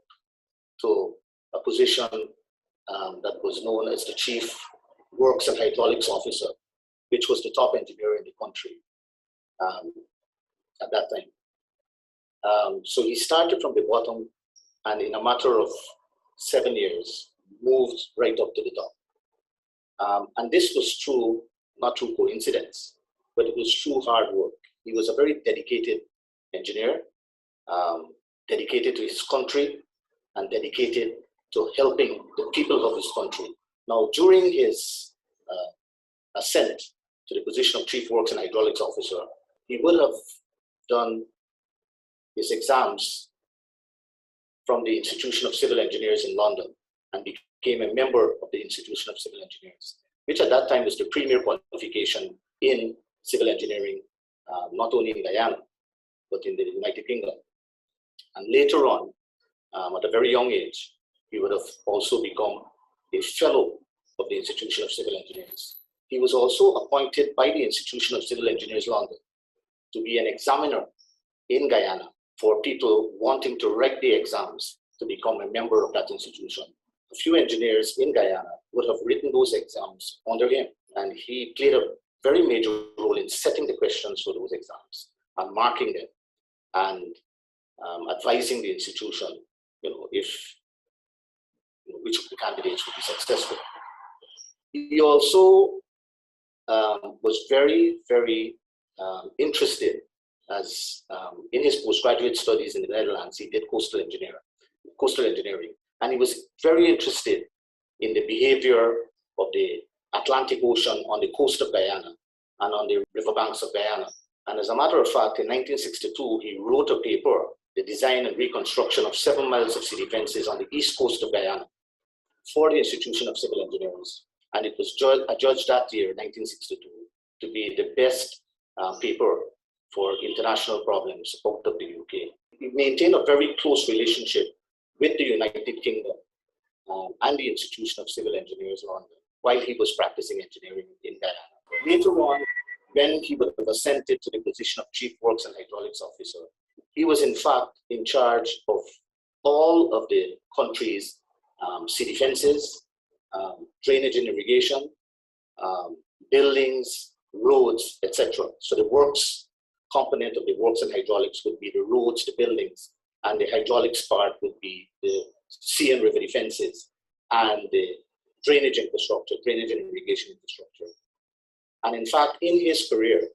to a position that was known as the Chief Works and Hydraulics Officer, which was the top engineer in the country at that time. So he started from the bottom and in a matter of 7 years, moved right up to the top. And this was true, not through coincidence, but it was through hard work. He was a very dedicated engineer, dedicated to his country and dedicated to helping the people of his country. Now, during his ascent to the position of Chief Works and Hydraulics Officer, he would have done his exams from the Institution of Civil Engineers in London and became a member of the Institution of Civil Engineers, which at that time was the premier qualification in civil engineering, not only in Guyana, but in the United Kingdom. And later on, at a very young age, he would have also become a fellow of the Institution of Civil Engineers. He was also appointed by the Institution of Civil Engineers London to be an examiner in Guyana for people wanting to write the exams to become a member of that institution. A few engineers in Guyana would have written those exams under him, and he played a very major role in setting the questions for those exams and marking them and advising the institution, if which of the candidates would be successful. He also was very, very interested as in his postgraduate studies in the Netherlands. He did coastal engineering, and he was very interested in the behavior of the Atlantic Ocean on the coast of Guyana and on the riverbanks of Guyana. And as a matter of fact, in 1962, he wrote a paper, The Design and Reconstruction of 7 Miles of Sea Defenses on the east coast of Guyana, for the Institution of Civil Engineers. And it was adjudged that year, 1962, to be the best paper for international problems out of the UK. He maintained a very close relationship with the United Kingdom and the Institution of Civil Engineers London while he was practicing engineering in Guyana. Later on, when he would have ascended to the position of Chief Works and Hydraulics Officer, he was in fact in charge of all of the country's sea defenses, drainage and irrigation, buildings, roads, etc. So the works component of the works and hydraulics would be the roads, the buildings, and the hydraulics part would be the sea and river defenses and the drainage infrastructure, drainage and irrigation infrastructure. And in fact, in his career,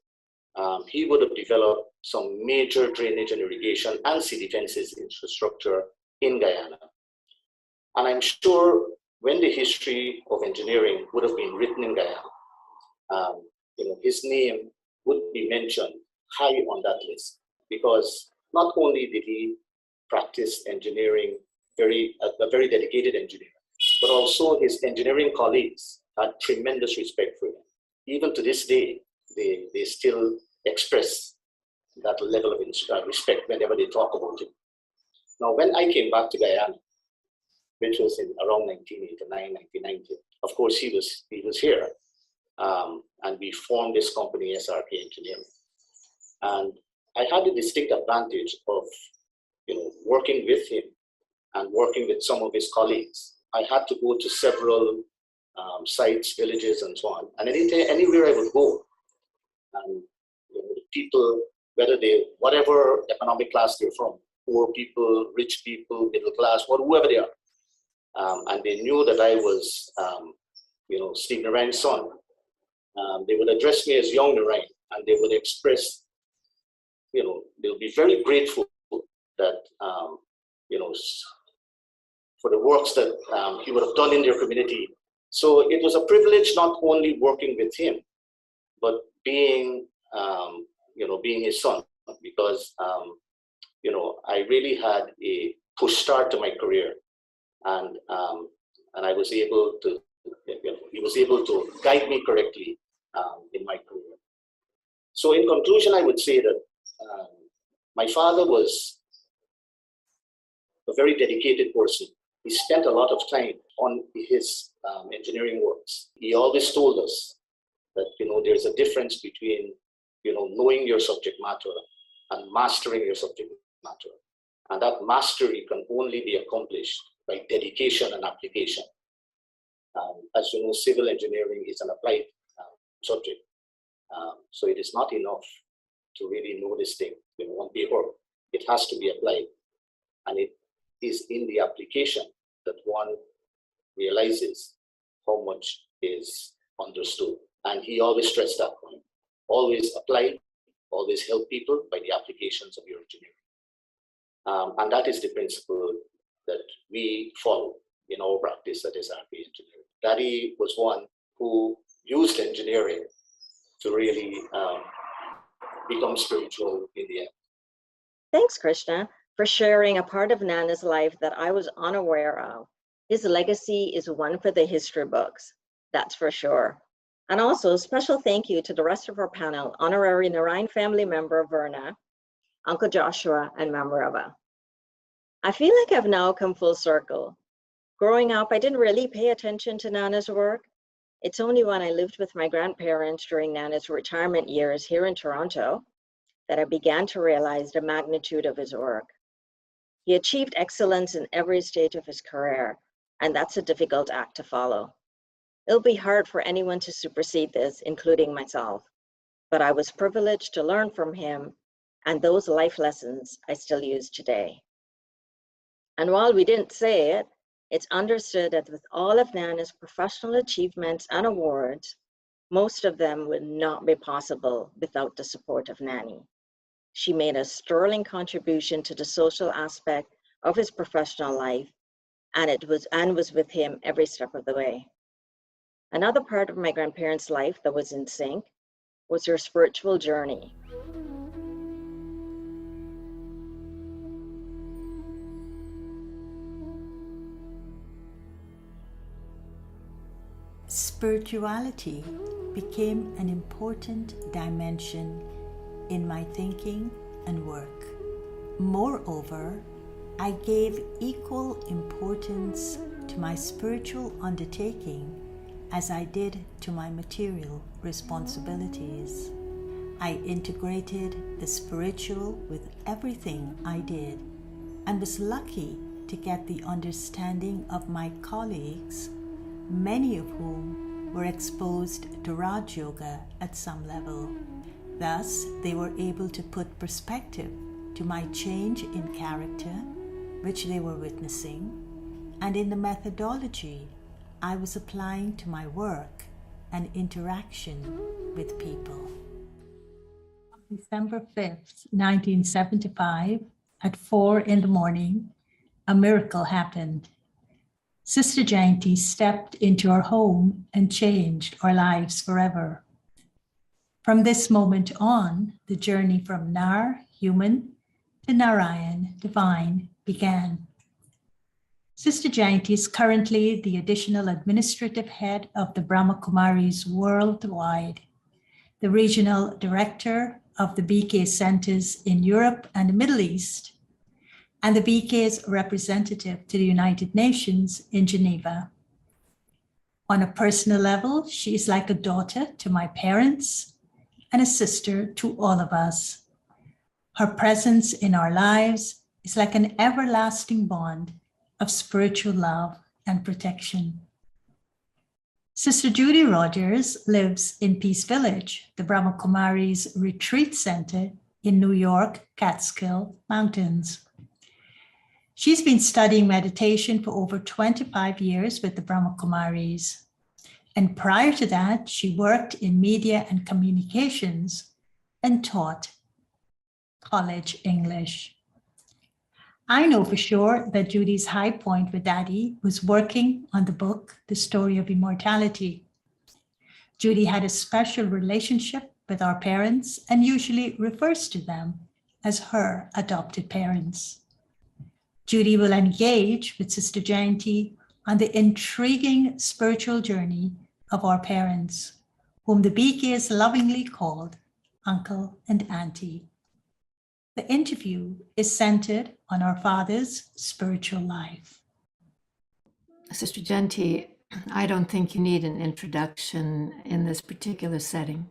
he would have developed some major drainage and irrigation and sea defenses infrastructure in Guyana. And I'm sure when the history of engineering would have been written in Guyana, his name would be mentioned high on that list, because not only did he practice engineering, a very dedicated engineer, but also his engineering colleagues had tremendous respect for him. Even to this day, they still express that level of respect whenever they talk about him. Now, when I came back to Guyana, which was in around 1989, 1990, of course, he was here, and we formed this company, SRK Engineering. And I had the distinct advantage of, working with him and working with some of his colleagues. I had to go to several sites, villages, and so on. And anywhere I would go, and the people, whatever economic class they're from, poor people, rich people, middle class, or whoever they are, and they knew that I was, Steve Naraine's son. They would address me as young Naraine, and they would express, they'll be very grateful that, for the works that he would have done in their community. So it was a privilege not only working with him, but being, being his son, because, I really had a push start to my career, and I was able to, he was able to guide me correctly in my career. So in conclusion, I would say that my father was a very dedicated person. He spent a lot of time on his engineering works. He always told us that, there's a difference between, knowing your subject matter and mastering your subject matter. And that mastery can only be accomplished by dedication and application. As you know, civil engineering is an applied subject. So it is not enough to really know this thing on paper. It has to be applied. And it is in the application that one realizes how much is understood. And he always stressed that point. Always apply, always help people by the applications of your engineering. And that is the principle that we follow in our practice at SRK Engineering. Daddy was one who used engineering to really become spiritual in the end. Thanks, Krishna, for sharing a part of Nana's life that I was unaware of. His legacy is one for the history books, that's for sure. And also, special thank you to the rest of our panel, honorary Naraine family member Verna, Uncle Joshua, and Mama Rava. I feel like I've now come full circle. Growing up, I didn't really pay attention to Nana's work. It's only when I lived with my grandparents during Nana's retirement years here in Toronto that I began to realize the magnitude of his work. He achieved excellence in every stage of his career, and that's a difficult act to follow. It'll be hard for anyone to supersede this, including myself, but I was privileged to learn from him, and those life lessons I still use today. And while we didn't say it, it's understood that with all of Nana's professional achievements and awards, most of them would not be possible without the support of Nanny. She made a sterling contribution to the social aspect of his professional life, and was with him every step of the way. Another part of my grandparents' life that was in sync was her spiritual journey. Spirituality became an important dimension in my thinking and work. Moreover, I gave equal importance to my spiritual undertaking as I did to my material responsibilities. I integrated the spiritual with everything I did and was lucky to get the understanding of my colleagues, many of whom were exposed to Raj Yoga at some level. Thus, they were able to put perspective to my change in character, which they were witnessing, and in the methodology I was applying to my work and interaction with people. On December 5th, 1975, at 4 a.m, a miracle happened. Sister Jayanti stepped into our home and changed our lives forever. From this moment on, the journey from Nar, human, to Naraine, divine, began. Sister Jayanti is currently the additional administrative head of the Brahma Kumaris worldwide, the regional director of the BK centers in Europe and the Middle East, and the BK's representative to the United Nations in Geneva. On a personal level, she is like a daughter to my parents and a sister to all of us. Her presence in our lives is like an everlasting bond of spiritual love and protection. Sister Judy Rogers lives in Peace Village, the Brahma Kumaris retreat center in New York, Catskill Mountains. She's been studying meditation for over 25 years with the Brahma Kumaris. And prior to that, she worked in media and communications and taught college English. I know for sure that Judy's high point with Daddy was working on the book, The Story of Immortality. Judy had a special relationship with our parents and usually refers to them as her adopted parents. Judy will engage with Sister Jayanti on the intriguing spiritual journey of our parents, whom the BKs lovingly called Uncle and Auntie. The interview is centered on our father's spiritual life. Sister Jayanti, I don't think you need an introduction in this particular setting.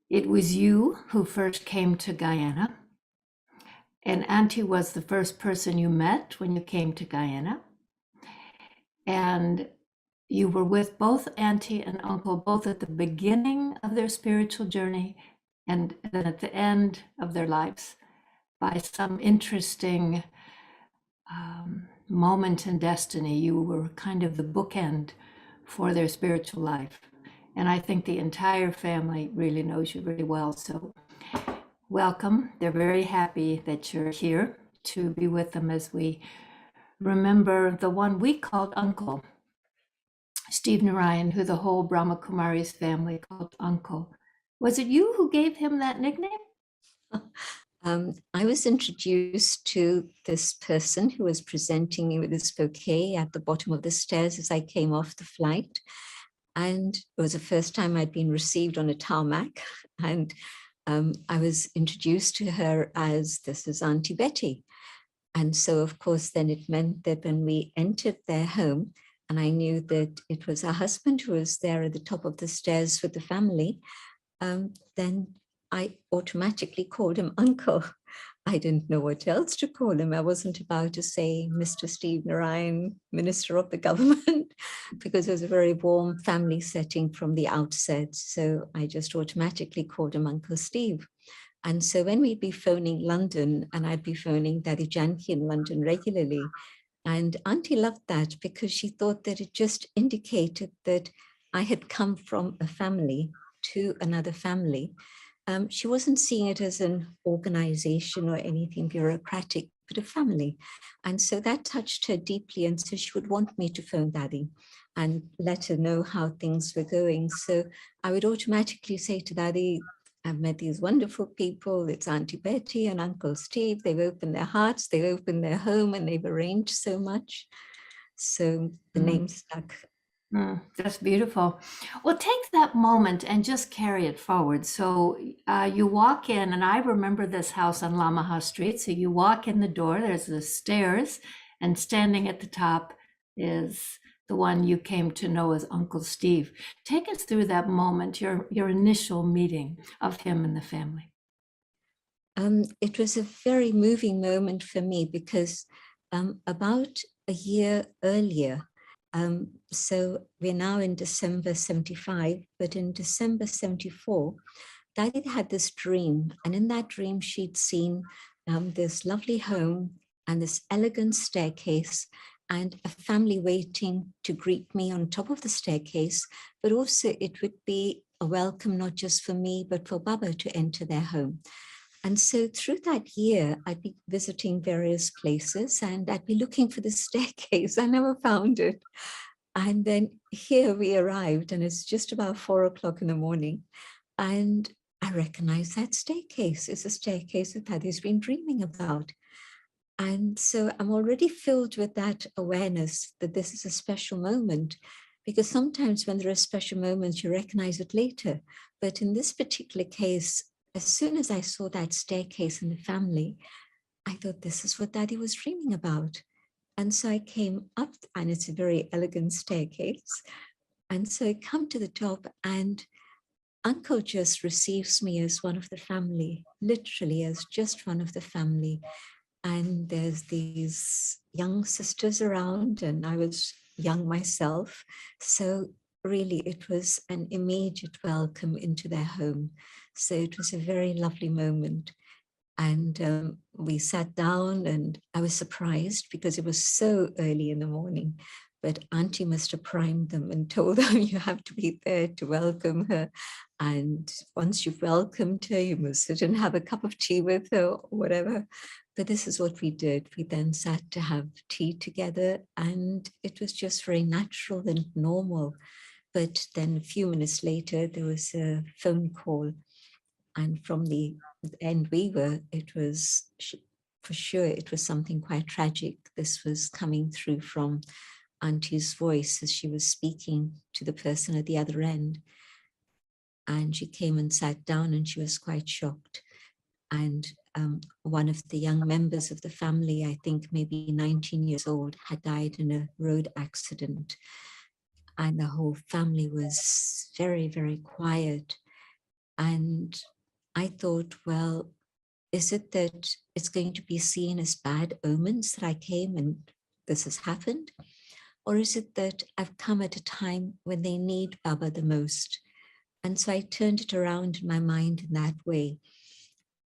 It was you who first came to Guyana, and Auntie was the first person you met when you came to Guyana. And you were with both Auntie and Uncle, both at the beginning of their spiritual journey and then at the end of their lives, by some interesting moment in destiny. You were kind of the bookend for their spiritual life. And I think the entire family really knows you really well. So welcome. They're very happy that you're here to be with them as we remember the one we called Uncle, Steve Naraine, who the whole Brahma Kumaris family called Uncle. Was it you who gave him that nickname? I was introduced to this person who was presenting me with this bouquet at the bottom of the stairs as I came off the flight. And it was the first time I'd been received on a tarmac. And I was introduced to her as, this is Auntie Betty. And so, of course, then it meant that when we entered their home, and I knew that it was her husband who was there at the top of the stairs with the family, then I automatically called him uncle. I didn't know what else to call him. I wasn't about to say Mr. Steve Naraine, Minister of the Government, because it was a very warm family setting from the outset. So I just automatically called him Uncle Steve. And so when we'd be phoning London, and I'd be phoning Daddy Janki in London regularly, and Auntie loved that because she thought that it just indicated that I had come from a family to another family. She wasn't seeing it as an organization or anything bureaucratic, but a family. And so that touched her deeply. And so she would want me to phone Daddy and let her know how things were going. So I would automatically say to Daddy, I've met these wonderful people. It's Auntie Betty and Uncle Steve. They've opened their hearts, they've opened their home, and they've arranged so much. So the name stuck. That's beautiful. Well, take that moment and just carry it forward. So you walk in, and I remember this house on Lamaha Street. So you walk in the door, there's the stairs, and standing at the top is the one you came to know as Uncle Steve. Take us through that moment, your initial meeting of him and the family. It was a very moving moment for me because about a year earlier, so we're now in December 75, but in December 74, Daddy had this dream. And in that dream, she'd seen this lovely home and this elegant staircase and a family waiting to greet me on top of the staircase. But also it would be a welcome, not just for me, but for Baba to enter their home. And so through that year, I'd be visiting various places and I'd be looking for the staircase. I never found it. And then here we arrived, and it's just about 4 o'clock in the morning. And I recognize that staircase. It's a staircase that Daddy's been dreaming about. And so I'm already filled with that awareness that this is a special moment, because sometimes when there are special moments, you recognize it later. But in this particular case, as soon as I saw that staircase in the family, I thought this is what Daddy was dreaming about. And so I came up, and it's a very elegant staircase. And so I come to the top, and Uncle just receives me as one of the family, literally as just one of the family. And there's these young sisters around, and I was young myself. So really, it was an immediate welcome into their home. So it was a very lovely moment. And we sat down, and I was surprised because it was so early in the morning. But Auntie must have primed them and told them you have to be there to welcome her. And once you've welcomed her, you must sit and have a cup of tea with her or whatever. But this is what we did. We then sat to have tea together, and it was just very natural and normal. But then a few minutes later, there was a phone call. And from the end we were, it was for sure, it was something quite tragic. This was coming through from Auntie's voice as she was speaking to the person at the other end. And she came and sat down, and she was quite shocked. And one of the young members of the family, I think maybe 19 years old, had died in a road accident. And the whole family was very, very quiet. And I thought, well, is it that it's going to be seen as bad omens that I came and this has happened? Or is it that I've come at a time when they need Baba the most? And so I turned it around in my mind in that way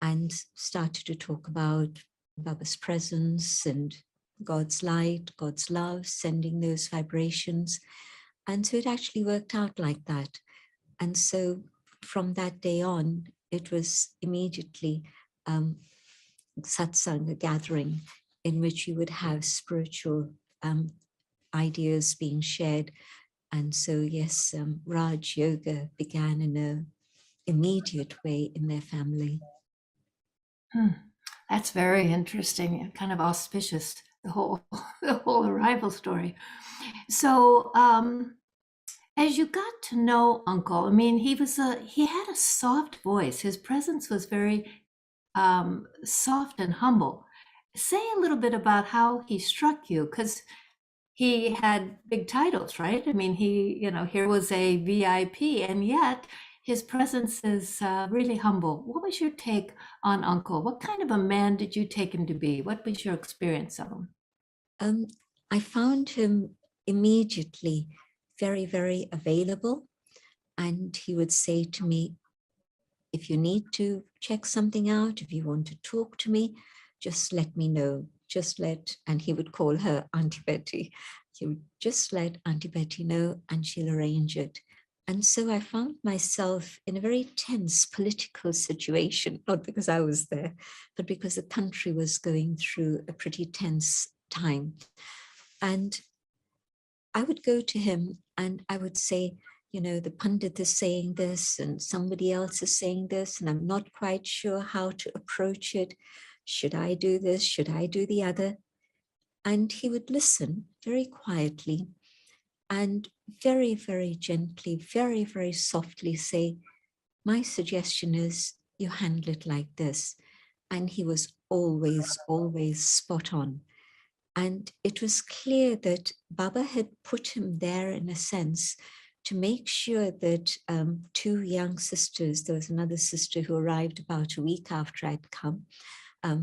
and started to talk about Baba's presence and God's light, God's love, sending those vibrations. And so it actually worked out like that. And so from that day on, it was immediately satsang, a gathering in which you would have spiritual ideas being shared. And so, yes, Raj Yoga began in an immediate way in their family. That's very interesting and kind of auspicious, the whole arrival story. So as you got to know Uncle, I mean, he had a soft voice. His presence was very soft and humble. say a little bit about how he struck you, because he had big titles, right? I mean, here was a VIP, and yet his presence is really humble. What was your take on Uncle? What kind of a man did you take him to be? What was your experience of him? I found him immediately very, very available. And he would say to me, if you need to check something out, if you want to talk to me, just let me know. And he would call her Auntie Betty. He would just let Auntie Betty know and she'll arrange it. And so I found myself in a very tense political situation, not because I was there, but because the country was going through a pretty tense time. And I would go to him and I would say, the pundit is saying this and somebody else is saying this, and I'm not quite sure how to approach it. Should I do this? Should I do the other? And he would listen very quietly and very, very gently, very, very softly say, my suggestion is you handle it like this. And he was always, always spot on. And it was clear that Baba had put him there in a sense to make sure that two young sisters, there was another sister who arrived about a week after I'd come,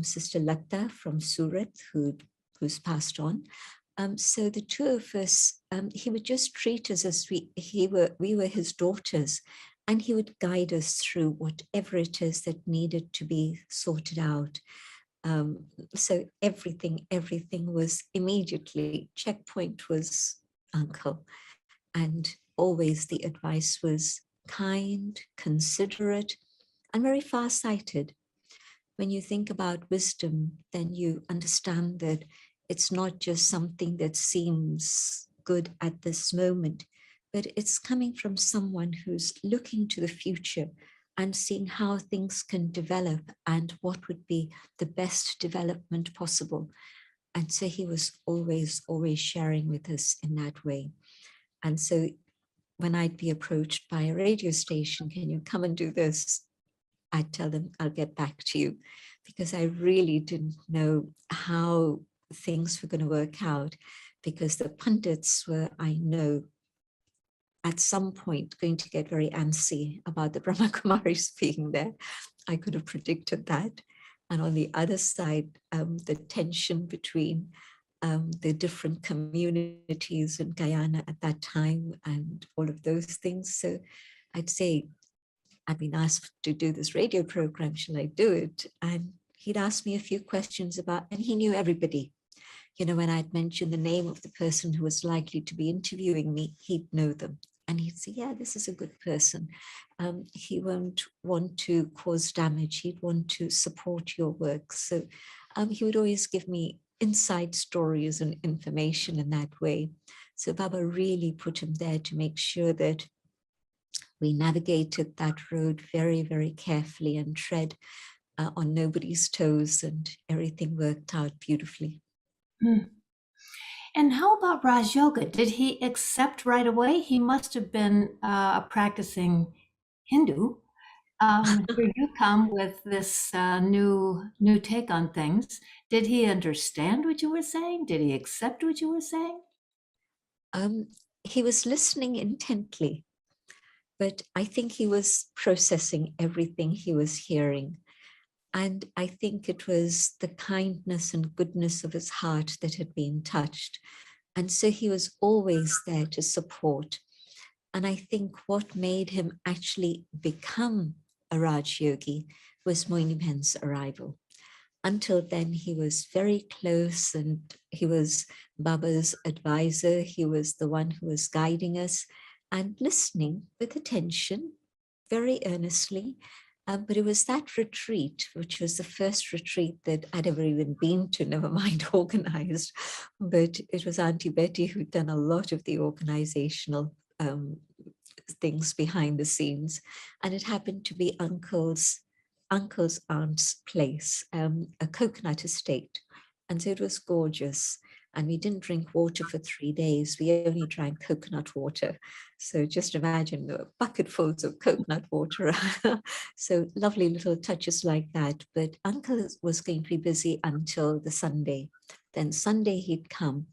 Sister Latta from Surat, who's passed on. So the two of us, he would just treat us as we were his daughters, and he would guide us through whatever it is that needed to be sorted out. So everything was immediately, checkpoint was Uncle. And always the advice was kind, considerate, and very far-sighted. When you think about wisdom, then you understand that it's not just something that seems good at this moment, but it's coming from someone who's looking to the future and seeing how things can develop and what would be the best development possible. And so he was always, always sharing with us in that way. And so when I'd be approached by a radio station, can you come and do this? I'd tell them, I'll get back to you, because I really didn't know how things were going to work out, because the pundits were, I know, at some point going to get very antsy about the Brahma Kumaris being there. I could have predicted that. And on the other side, the tension between the different communities in Guyana at that time and all of those things. So I'd say, I've been asked to do this radio program, shall I do it? And he'd ask me a few questions about, and he knew everybody. When I'd mentioned the name of the person who was likely to be interviewing me, he'd know them. And he'd say, yeah, this is a good person. He won't want to cause damage. He'd want to support your work. So he would always give me inside stories and information in that way. So Baba really put him there to make sure that we navigated that road very, very carefully and tread on nobody's toes, and everything worked out beautifully. And how about Raj Yoga? Did he accept right away? He must have been a practicing Hindu. Here you come with this new take on things. Did he understand what you were saying? Did he accept what you were saying? He was listening intently, but I think he was processing everything he was hearing. And I think it was the kindness and goodness of his heart that had been touched. And so he was always there to support. And I think what made him actually become a Raj Yogi was Moini Ben's arrival. Until then, he was very close, and he was Baba's advisor. He was the one who was guiding us and listening with attention, very earnestly. But it was that retreat, which was the first retreat that I'd ever even been to, never mind organized. But it was Auntie Betty who'd done a lot of the organizational things behind the scenes. And it happened to be Uncle's aunt's place, a coconut estate. And so it was gorgeous. And we didn't drink water for 3 days. We only drank coconut water. So just imagine the bucketfuls of coconut water. So lovely little touches like that. But Uncle was going to be busy until the Sunday. Then Sunday he'd come.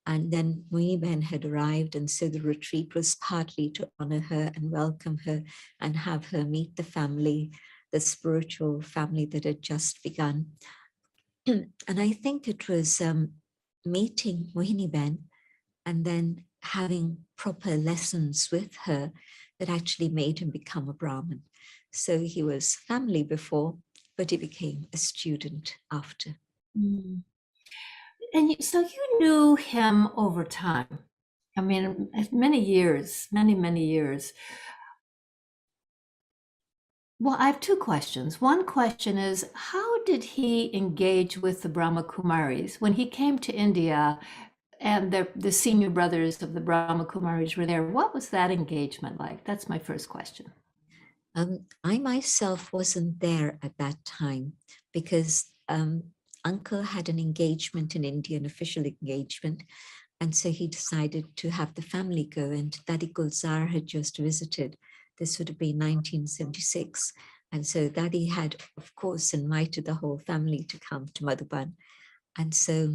And then Moini Ben had arrived. And so the retreat was partly to honor her and welcome her and have her meet the family, the spiritual family that had just begun. And I think it was meeting Mohini Ben and then having proper lessons with her that actually made him become a Brahmin. So he was family before, but he became a student after. Mm. And so you knew him over time. I mean, many years, many years. Well, I have two questions. One question is, how did he engage with the Brahma Kumaris when he came to India and the senior brothers of the Brahma Kumaris were there? What was that engagement like? That's my first question. I myself wasn't there at that time because Uncle had an engagement in India, an official engagement. And so he decided to have the family go, and Dadi Gulzar had just visited. This would have been 1976. And so Dadi had, of course, invited the whole family to come to Madhuban. And so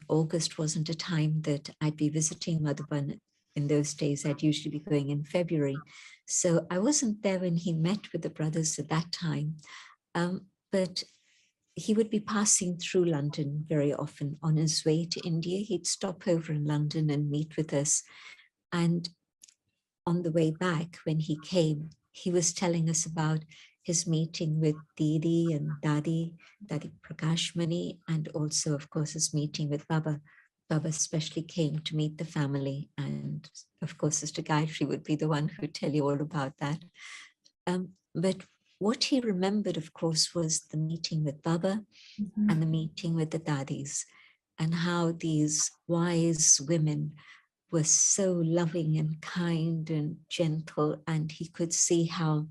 August wasn't a time that I'd be visiting Madhuban. In those days, I'd usually be going in February. So I wasn't there when he met with the brothers at that time. But he would be passing through London very often. On his way to India, he'd stop over in London and meet with us. And on the way back, when he came, he was telling us about his meeting with Didi and Dadi Prakashmani, and also, of course, his meeting with Baba. Baba especially came to meet the family. And of course, Sister Gayatri would be the one who would tell you all about that. But what he remembered, of course, was the meeting with Baba and the meeting with the Dadis, and how these wise women were so loving and kind and gentle. And he could see how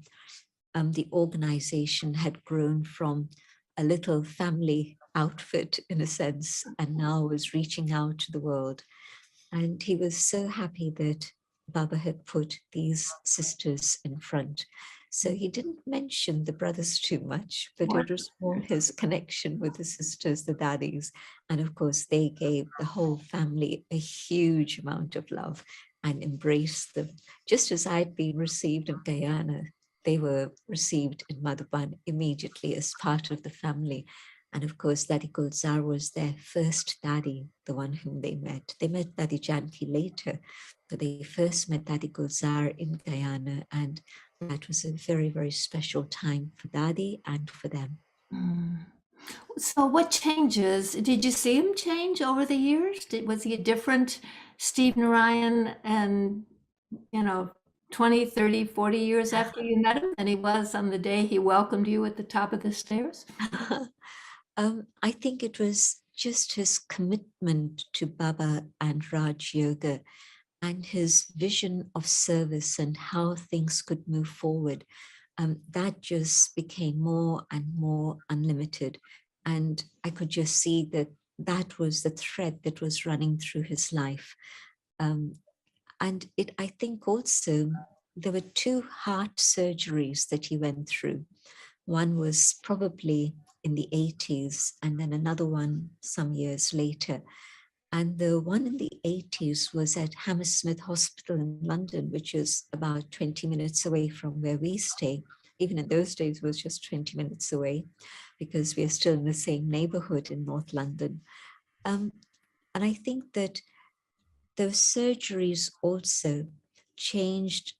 the organization had grown from a little family outfit, in a sense, and now was reaching out to the world. And he was so happy that Baba had put these sisters in front. So he didn't mention the brothers too much, but it was more his connection with the sisters, the daddies. And of course, they gave the whole family a huge amount of love and embraced them. Just as I'd been received in Guyana, they were received in Madhuban immediately as part of the family. And of course, Dadi Gulzar was their first daddy, the one whom they met. They met Dadi Janki later, but they first met Dadi Gulzar in Guyana. And that was a very, very special time for Dadi and for them. So what changes? Did you see him change over the years? Was he a different Steve Naraine and, 20, 30, 40 years after you met him than he was on the day he welcomed you at the top of the stairs? I think it was just his commitment to Baba and Raj Yoga and his vision of service and how things could move forward. That just became more and more unlimited. And I could just see that that was the thread that was running through his life. And I think also there were 2 heart surgeries that he went through. One was probably in the 80s, and then another one some years later. And the one in the 80s was at Hammersmith Hospital in London, which is about 20 minutes away from where we stay. Even in those days, it was just 20 minutes away because we are still in the same neighborhood in North London. And I think that those surgeries also changed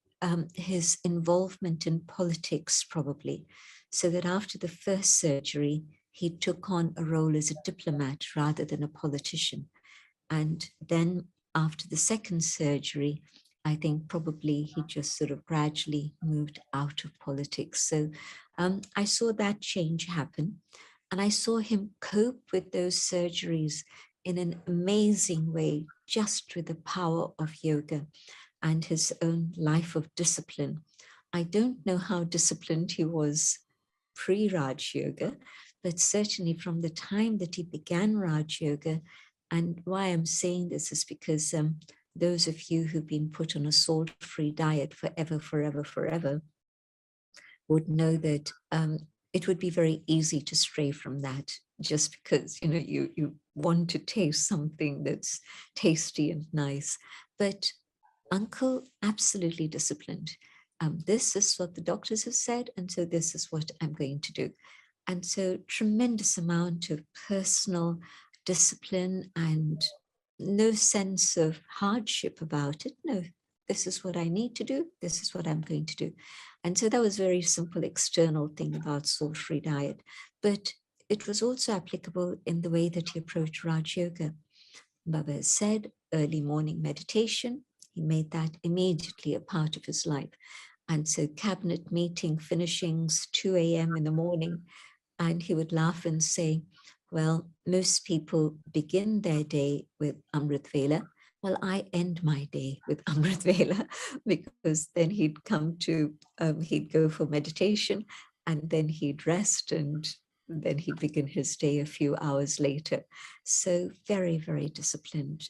his involvement in politics, probably, so that after the first surgery, he took on a role as a diplomat rather than a politician. And then after the second surgery, I think probably he just sort of gradually moved out of politics. So I saw that change happen. And I saw him cope with those surgeries in an amazing way, just with the power of yoga and his own life of discipline. I don't know how disciplined he was pre-Raj Yoga, but certainly from the time that he began Raj Yoga And why I'm saying this is because those of you who've been put on a salt-free diet forever, forever, forever, would know that it would be very easy to stray from that just because, you know, you want to taste something that's tasty and nice. But Uncle, absolutely disciplined. This is what the doctors have said, and so this is what I'm going to do. And so tremendous amount of personal discipline and no sense of hardship about it. No, this is what I need to do. This is what I'm going to do. And so that was a very simple external thing about salt-free diet. But it was also applicable in the way that he approached Raj Yoga. Baba has said early morning meditation. He made that immediately a part of his life. And so cabinet meeting finishings 2 a.m. in the morning, and he would laugh and say, well, most people begin their day with Amrit Vela. Well, I end my day with Amrit Vela, because then he'd come to, he'd go for meditation, and then he'd rest, and then he'd begin his day a few hours later. So very, very disciplined.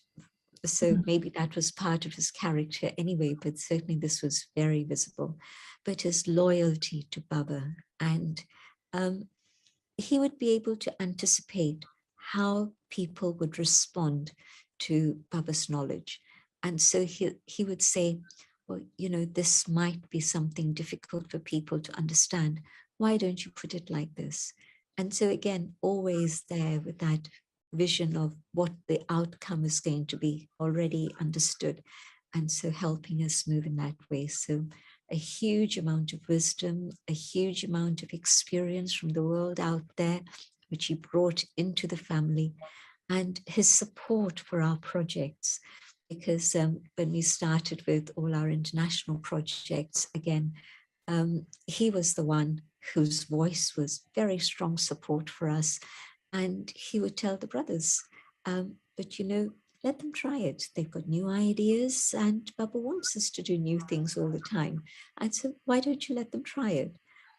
So maybe that was part of his character anyway, but certainly this was very visible. But his loyalty to Baba, and he would be able to anticipate how people would respond to Baba's knowledge. And so he would say, well, you know, this might be something difficult for people to understand. Why don't you put it like this? And so again, always there with that vision of what the outcome is going to be already understood. And so helping us move in that way. So a huge amount of wisdom, a huge amount of experience from the world out there, which he brought into the family, and his support for our projects. Because when we started with all our international projects, again, he was the one whose voice was very strong support for us. And he would tell the brothers, but you know, let them try it. They've got new ideas, and Baba wants us to do new things all the time. And so why don't you let them try it?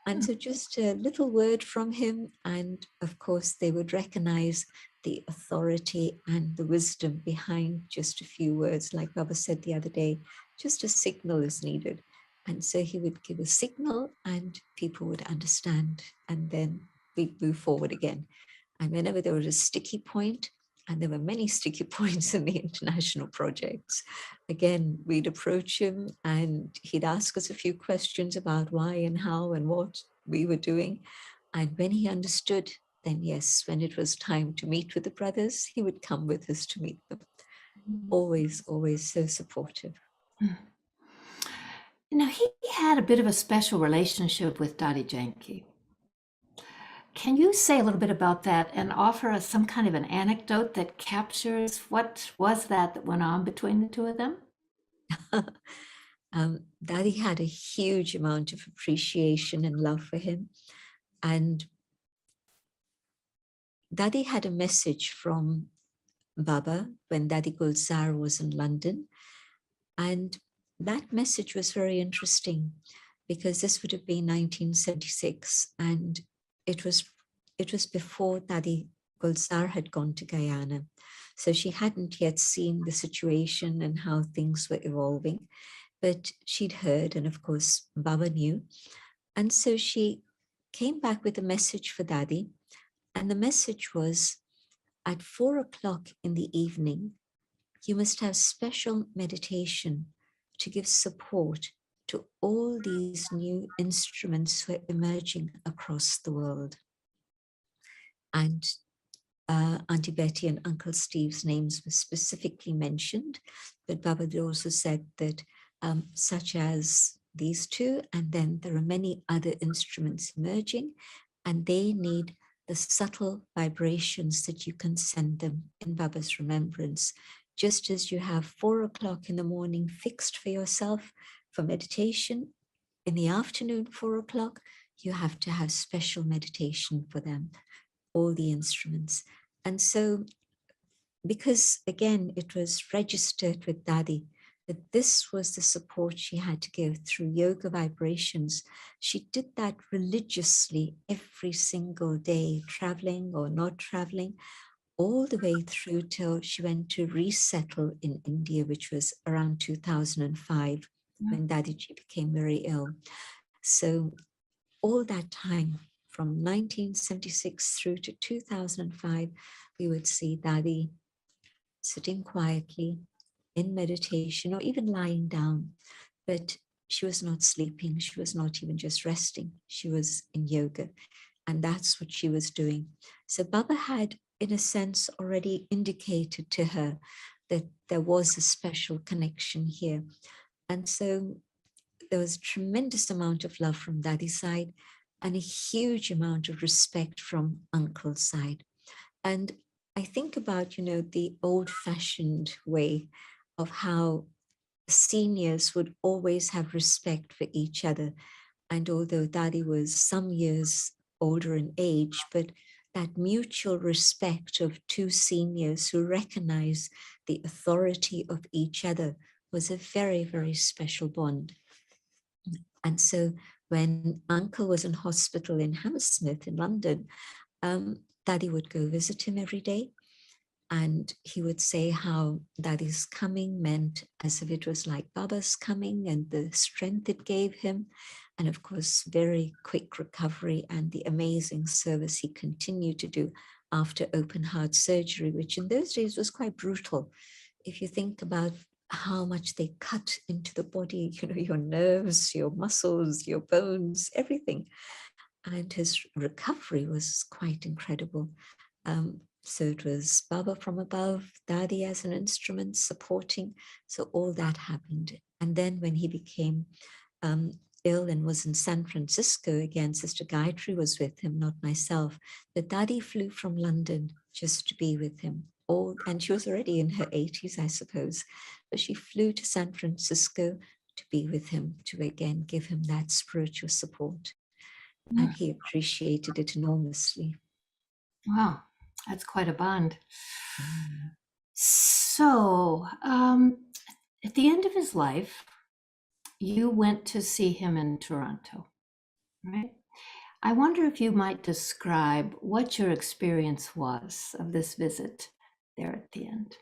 And so just a little word from him. And of course, they would recognize the authority and the wisdom behind just a few words. Like Baba said the other day, just a signal is needed. And so he would give a signal and people would understand. And then we'd move forward again. And whenever there was a sticky point, and there were many sticky points in the international projects, again, we'd approach him and he'd ask us a few questions about why and how and what we were doing. And when he understood, then yes, when it was time to meet with the brothers, he would come with us to meet them. Always, always so supportive. Now, he had a bit of a special relationship with Dadi Janki. Can you say a little bit about that and offer us some kind of an anecdote that captures what was that went on between the two of them? Dadi had a huge amount of appreciation and love for him. And Dadi had a message from Baba when Dadi Gulzar was in London. And that message was very interesting because this would have been 1976. And it was before Dadi Gulzar had gone to Guyana. So she hadn't yet seen the situation and how things were evolving, but she'd heard, and of course, Baba knew. And so she came back with a message for Dadi. And the message was, at 4 o'clock in the evening, you must have special meditation to give support to all these new instruments who are emerging across the world. And Auntie Betty and Uncle Steve's names were specifically mentioned, but Baba also said that such as these two, and then there are many other instruments emerging, and they need the subtle vibrations that you can send them in Baba's remembrance. Just as you have 4 o'clock in the morning fixed for yourself for meditation, in the afternoon, 4 o'clock, you have to have special meditation for them, all the instruments. And so, because again, it was registered with Dadi, that this was the support she had to give through yoga vibrations. She did that religiously every single day, traveling or not traveling, all the way through till she went to resettle in India, which was around 2005 when Dadiji became very ill. So all that time, from 1976 through to 2005, we would see Dadi sitting quietly in meditation or even lying down, but she was not sleeping. She was not even just resting. She was in yoga, and that's what she was doing. So Baba had, in a sense, already indicated to her that there was a special connection here. And so there was a tremendous amount of love from Dadi's side and a huge amount of respect from Uncle's side. And I think about, the old-fashioned way of how seniors would always have respect for each other. And although Dadi was some years older in age, but that mutual respect of two seniors who recognize the authority of each other was a very, very special bond. And so when Uncle was in hospital in Hammersmith in London, Daddy would go visit him every day. And he would say how Daddy's coming meant as if it was like Baba's coming and the strength it gave him. And of course, very quick recovery and the amazing service he continued to do after open heart surgery, which in those days was quite brutal. If you think about how much they cut into the body, your nerves, your muscles, your bones, everything. And his recovery was quite incredible. So it was Baba from above, Dadi as an instrument supporting. So all that happened. And then when he became ill and was in San Francisco again, Sister Gayatri was with him, not myself. But Dadi flew from London just to be with him. And she was already in her 80s, I suppose. But she flew to San Francisco to be with him, to again give him that spiritual support. And he appreciated it enormously. Wow, that's quite a bond. So, at the end of his life, you went to see him in Toronto, right? I wonder if you might describe what your experience was of this visit there at the end.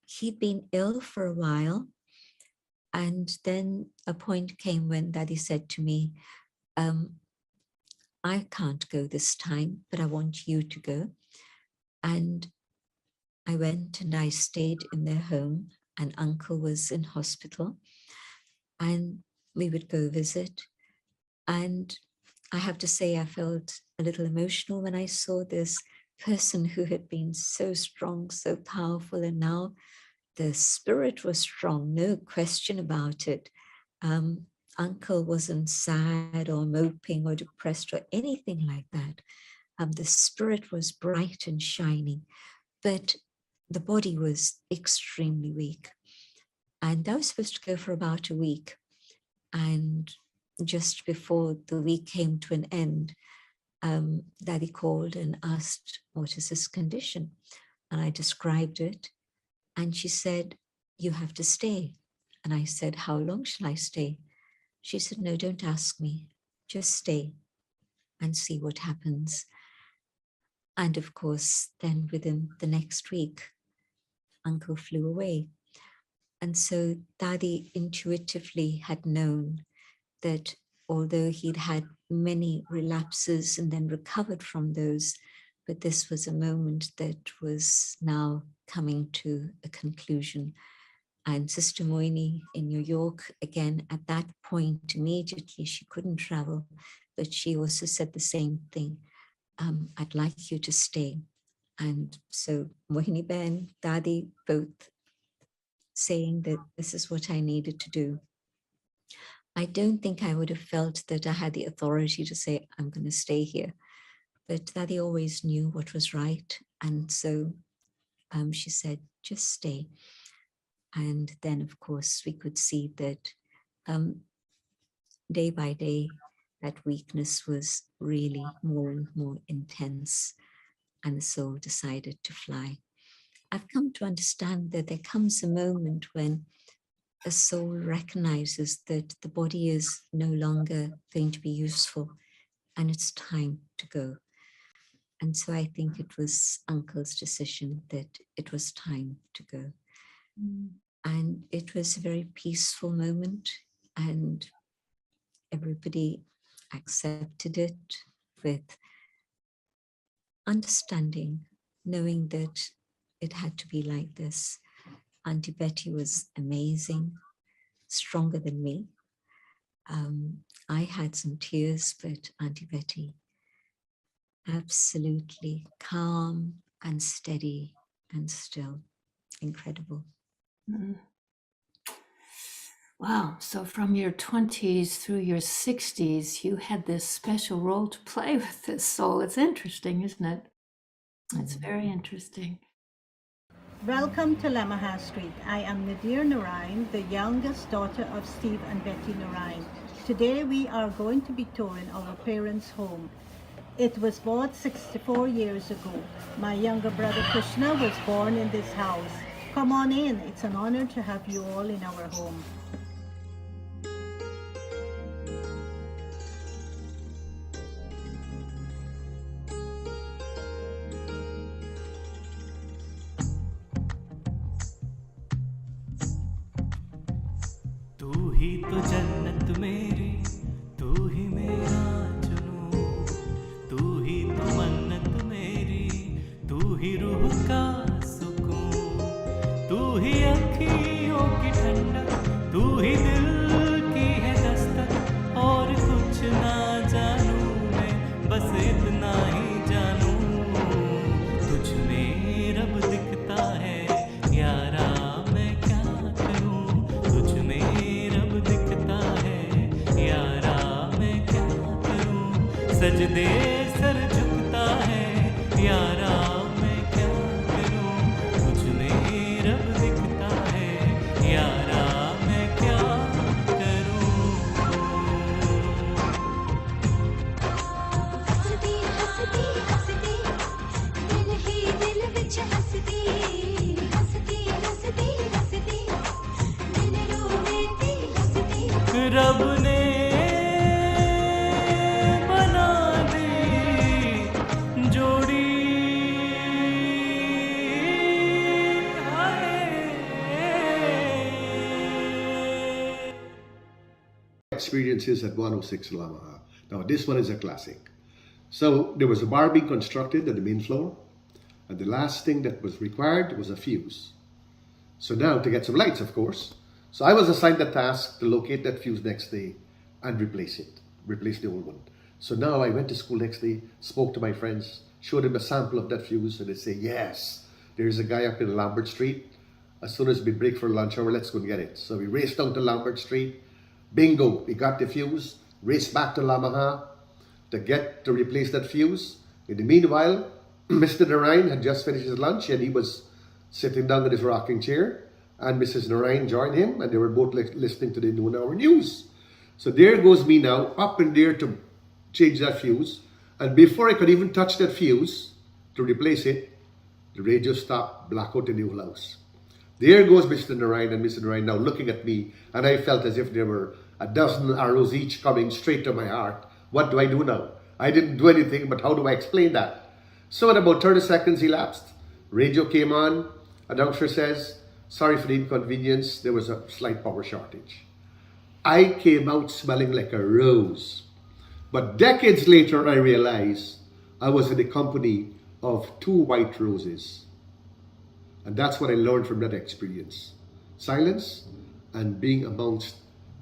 He'd been ill for a while. And then a point came when Daddy said to me, I can't go this time, but I want you to go. And I went and I stayed in their home, and Uncle was in hospital, and we would go visit. And I have to say, I felt a little emotional when I saw this person who had been so strong, so powerful, and now the spirit was strong, no question about it. Uncle wasn't sad or moping or depressed or anything like that. The spirit was bright and shining, but the body was extremely weak. And I was supposed to go for about a week. And just before the week came to an end, Daddy called and asked, what is his condition? And I described it. And she said, you have to stay. And I said, how long shall I stay? She said, no, don't ask me. Just stay and see what happens. And of course, then within the next week, Uncle flew away. And so Daddy intuitively had known that although he'd had many relapses and then recovered from those, but this was a moment that was now coming to a conclusion. And Sister Moini in New York, again, at that point, immediately she couldn't travel, but she also said the same thing. I'd like you to stay. And so Moini Ben, Dadi, both saying that this is what I needed to do. I don't think I would have felt that I had the authority to say, I'm going to stay here. But Dadi always knew what was right. And so she said, just stay. And then, of course, we could see that day by day, that weakness was really more and more intense. And the soul decided to fly. I've come to understand that there comes a moment when a soul recognizes that the body is no longer going to be useful and it's time to go. And so I think it was Uncle's decision that it was time to go. And it was a very peaceful moment, and everybody accepted it with understanding, knowing that it had to be like this. Auntie Betty was amazing, stronger than me. I had some tears, but Auntie Betty, absolutely calm and steady and still. Incredible. Wow. So from your 20s through your 60s, you had this special role to play with this soul. It's interesting, isn't it? It's very interesting. Welcome to Lamaha Street. I am Nadir Naraine, the youngest daughter of Steve and Betty Naraine. Today we are going to be touring our parents' home. It was bought 64 years ago. My younger brother Krishna was born in this house. Come on in. It's an honor to have you all in our home. तू ही तो जन्नत मेरी, तू ही मेरा जुनून, तू ही तो मन्नत मेरी, तू ही रूह का सुकून, तू ही अखियों की ठंडक, तू ही दिल की है दस्तक, और कुछ ना जानूं मैं, बस इतना ही जानूं, तुझ में रब दिखता है यारा, मैं क्या करूं, तुझ में सजदे सर झुकता है यारा, मैं क्या करूं, तुझ में रब दिखता है यारा, मैं क्या करूं। हंसदी हंसदी हंसदी दिल ही दिल विच हंसदी, हंसदी हंसदी हंसदी दिल रोवेंदी हंसदी। रब ने experiences at 106 Lamaha. Now this one is a classic. So there was a bar being constructed at the main floor, and the last thing that was required was a fuse. So now to get some lights, of course. So I was assigned the task to locate that fuse next day and replace the old one. So now I went to school next day, spoke to my friends, showed them a sample of that fuse, and they say, yes, there's a guy up in Lambert Street. As soon as we break for lunch hour, let's go and get it. So we raced down to Lambert Street. Bingo, we got the fuse, raced back to Lamaha to replace that fuse. In the meanwhile, Mr. Naraine had just finished his lunch and he was sitting down in his rocking chair, and Mrs. Naraine joined him, and they were both listening to the noon hour news. So there goes me now, up in there to change that fuse, and before I could even touch that fuse to replace it, the radio stopped, blackout in the whole house. There goes Mr. Naraine and Mrs. Naraine now looking at me, and I felt as if there were a dozen arrows each coming straight to my heart. What do I do now? I didn't do anything, but how do I explain that? So in about 30 seconds elapsed, radio came on, announcer says, sorry for the inconvenience, there was a slight power shortage. I came out smelling like a rose. But decades later, I realized I was in the company of 2 white roses. And that's what I learned from that experience. Silence and being amongst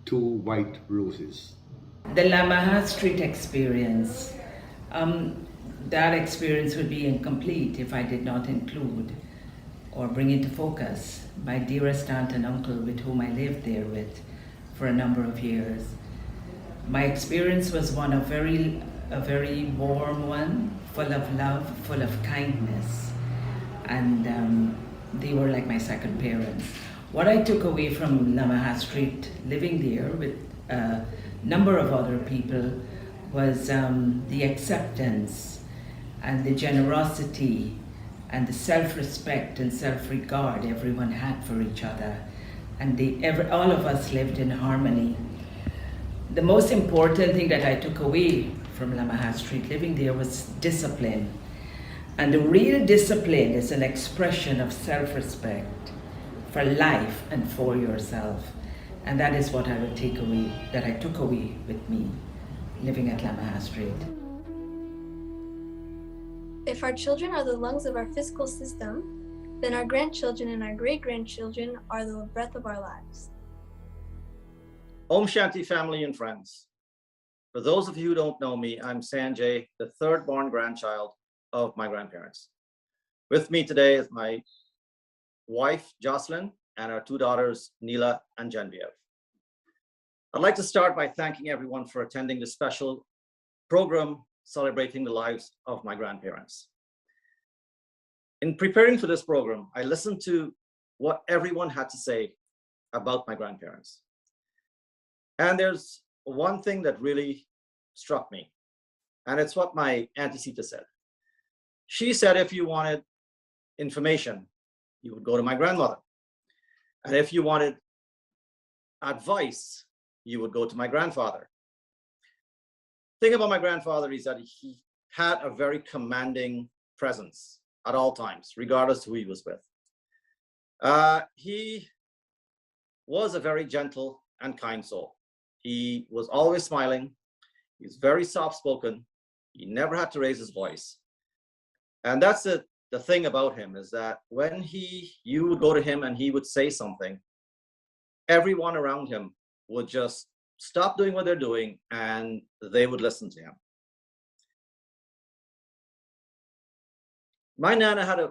2 white roses. The Lamaha Street experience. That experience would be incomplete if I did not include or bring into focus my dearest aunt and uncle with whom I lived there with for a number of years. My experience was a very warm one, full of love, full of kindness, and they were like my second parents. What I took away from Lamaha Street, living there with a number of other people, was the acceptance and the generosity and the self-respect and self-regard everyone had for each other. And all of us lived in harmony. The most important thing that I took away from Lamaha Street living there was discipline. And the real discipline is an expression of self-respect for life and for yourself. And that is what I would take away, that I took away with me living at Lamaha Street. If our children are the lungs of our physical system, then our grandchildren and our great-grandchildren are the breath of our lives. Om Shanti family and friends. For those of you who don't know me, I'm Sanjay, the third born grandchild of my grandparents. With me today is my wife, Jocelyn, and our two daughters, Neela and Genevieve. I'd like to start by thanking everyone for attending this special program celebrating the lives of my grandparents. In preparing for this program, I listened to what everyone had to say about my grandparents. And there's one thing that really struck me, and it's what my Auntie Sita said. She said if you wanted information, you would go to my grandmother. And if you wanted advice, you would go to my grandfather. The thing about my grandfather is that he had a very commanding presence at all times, regardless who he was with. He was a very gentle and kind soul. He was always smiling. He was very soft-spoken. He never had to raise his voice. And that's the thing about him, is that when you would go to him and he would say something, everyone around him would just stop doing what they're doing and they would listen to him. My Nana had a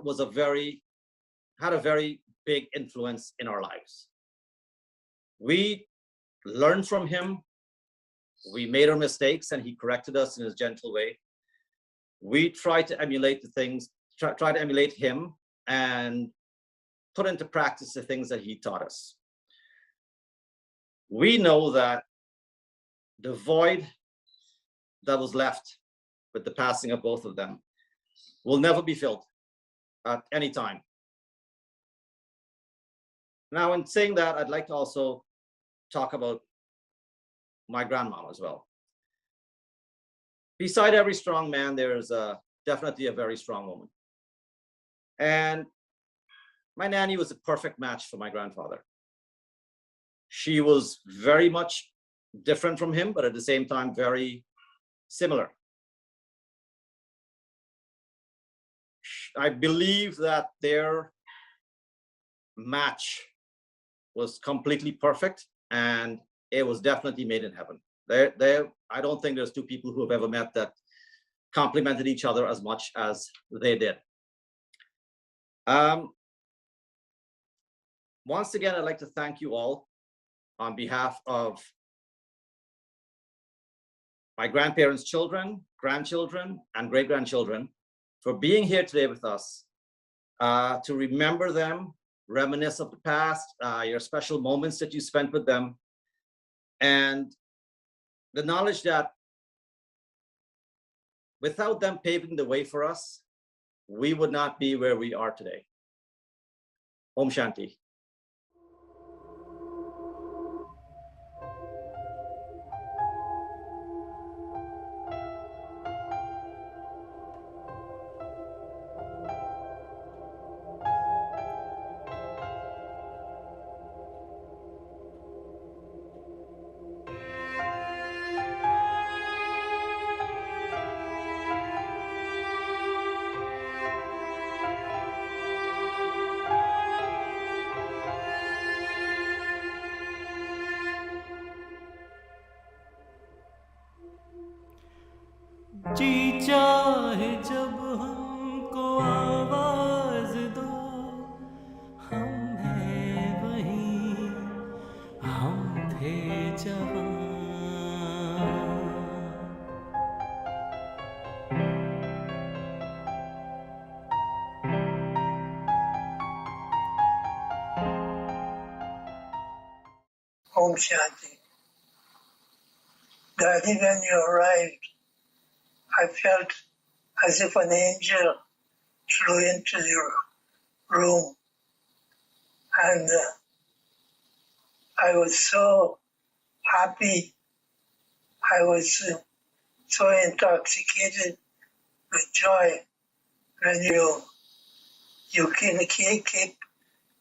very big influence in our lives. We learned from him. We made our mistakes and he corrected us in his gentle way. We tried to emulate the things, try to emulate him and put into practice the things that he taught us. We know that the void that was left with the passing of both of them will never be filled at any time. Now, in saying that, I'd like to also talk about my grandmom as well. Beside every strong man, there's definitely a very strong woman. And my nanny was a perfect match for my grandfather. She was very much different from him, but at the same time, very similar. I believe that their match was completely perfect, and it was definitely made in heaven. I don't think there's two people who have ever met that complemented each other as much as they did. Once again, I'd like to thank you all on behalf of my grandparents' children, grandchildren, and great-grandchildren for being here today with us to remember them, reminisce of the past, your special moments that you spent with them, and the knowledge that without them paving the way for us, we would not be where we are today. Om Shanti. जी चाहे जब हमको आवाज दो, हम हैं वहीं, हम थे जहाँ। Om Shanti. Daddy, when you arrived, I felt as if an angel flew into your room. And I was so happy. I was so intoxicated with joy. when you can keep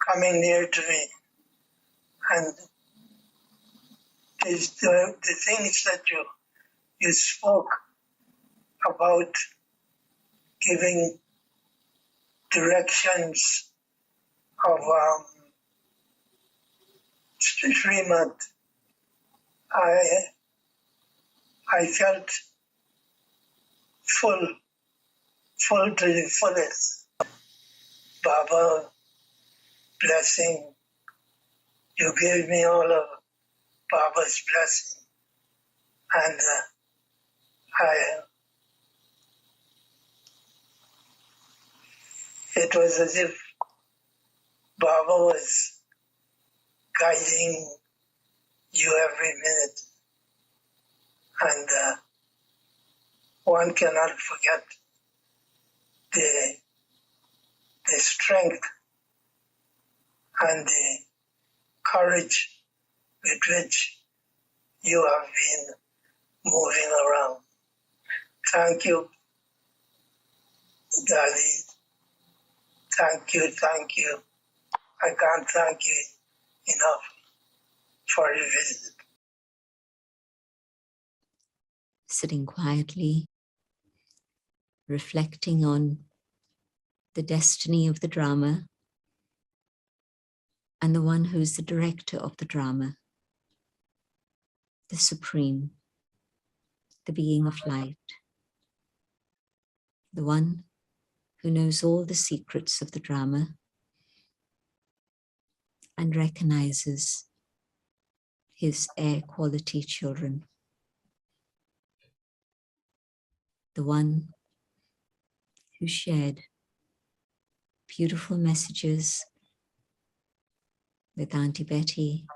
coming near to me. And the things that you spoke about giving directions of 3 months, I felt full to the fullest. Baba blessing, you gave me all of Baba's blessing. And it was as if Baba was guiding you every minute. And one cannot forget the strength and the courage with which you have been moving around. Thank you, Dali. Thank you. I can't thank you enough for the visit. Sitting quietly, reflecting on the destiny of the drama and the one who's the director of the drama, the Supreme, the being of light, the one who knows all the secrets of the drama and recognizes his air quality children, the one who shared beautiful messages with Auntie Betty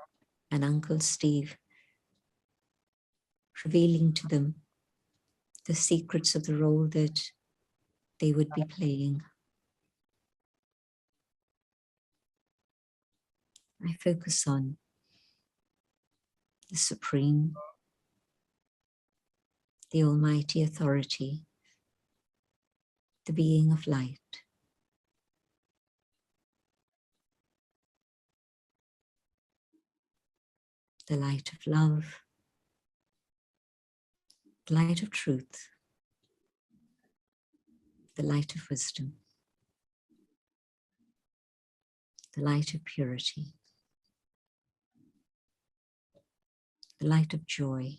and Uncle Steve, revealing to them the secrets of the role that they would be playing. I focus on the Supreme, the Almighty Authority, the being of light. The light of love, the light of truth, the light of wisdom, the light of purity, the light of joy,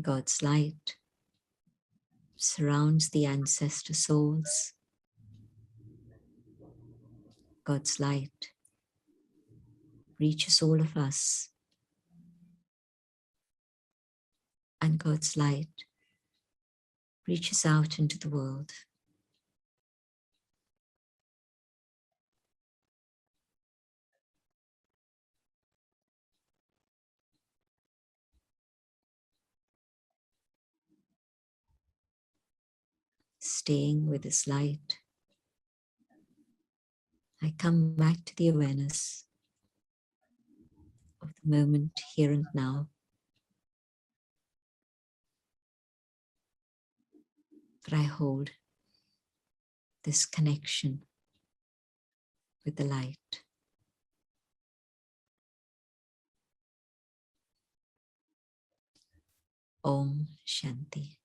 God's light surrounds the ancestor souls. God's light reaches all of us. And God's light reaches out into the world. Staying with this light, I come back to the awareness of the moment here and now. That I hold this connection with the light. Om Shanti.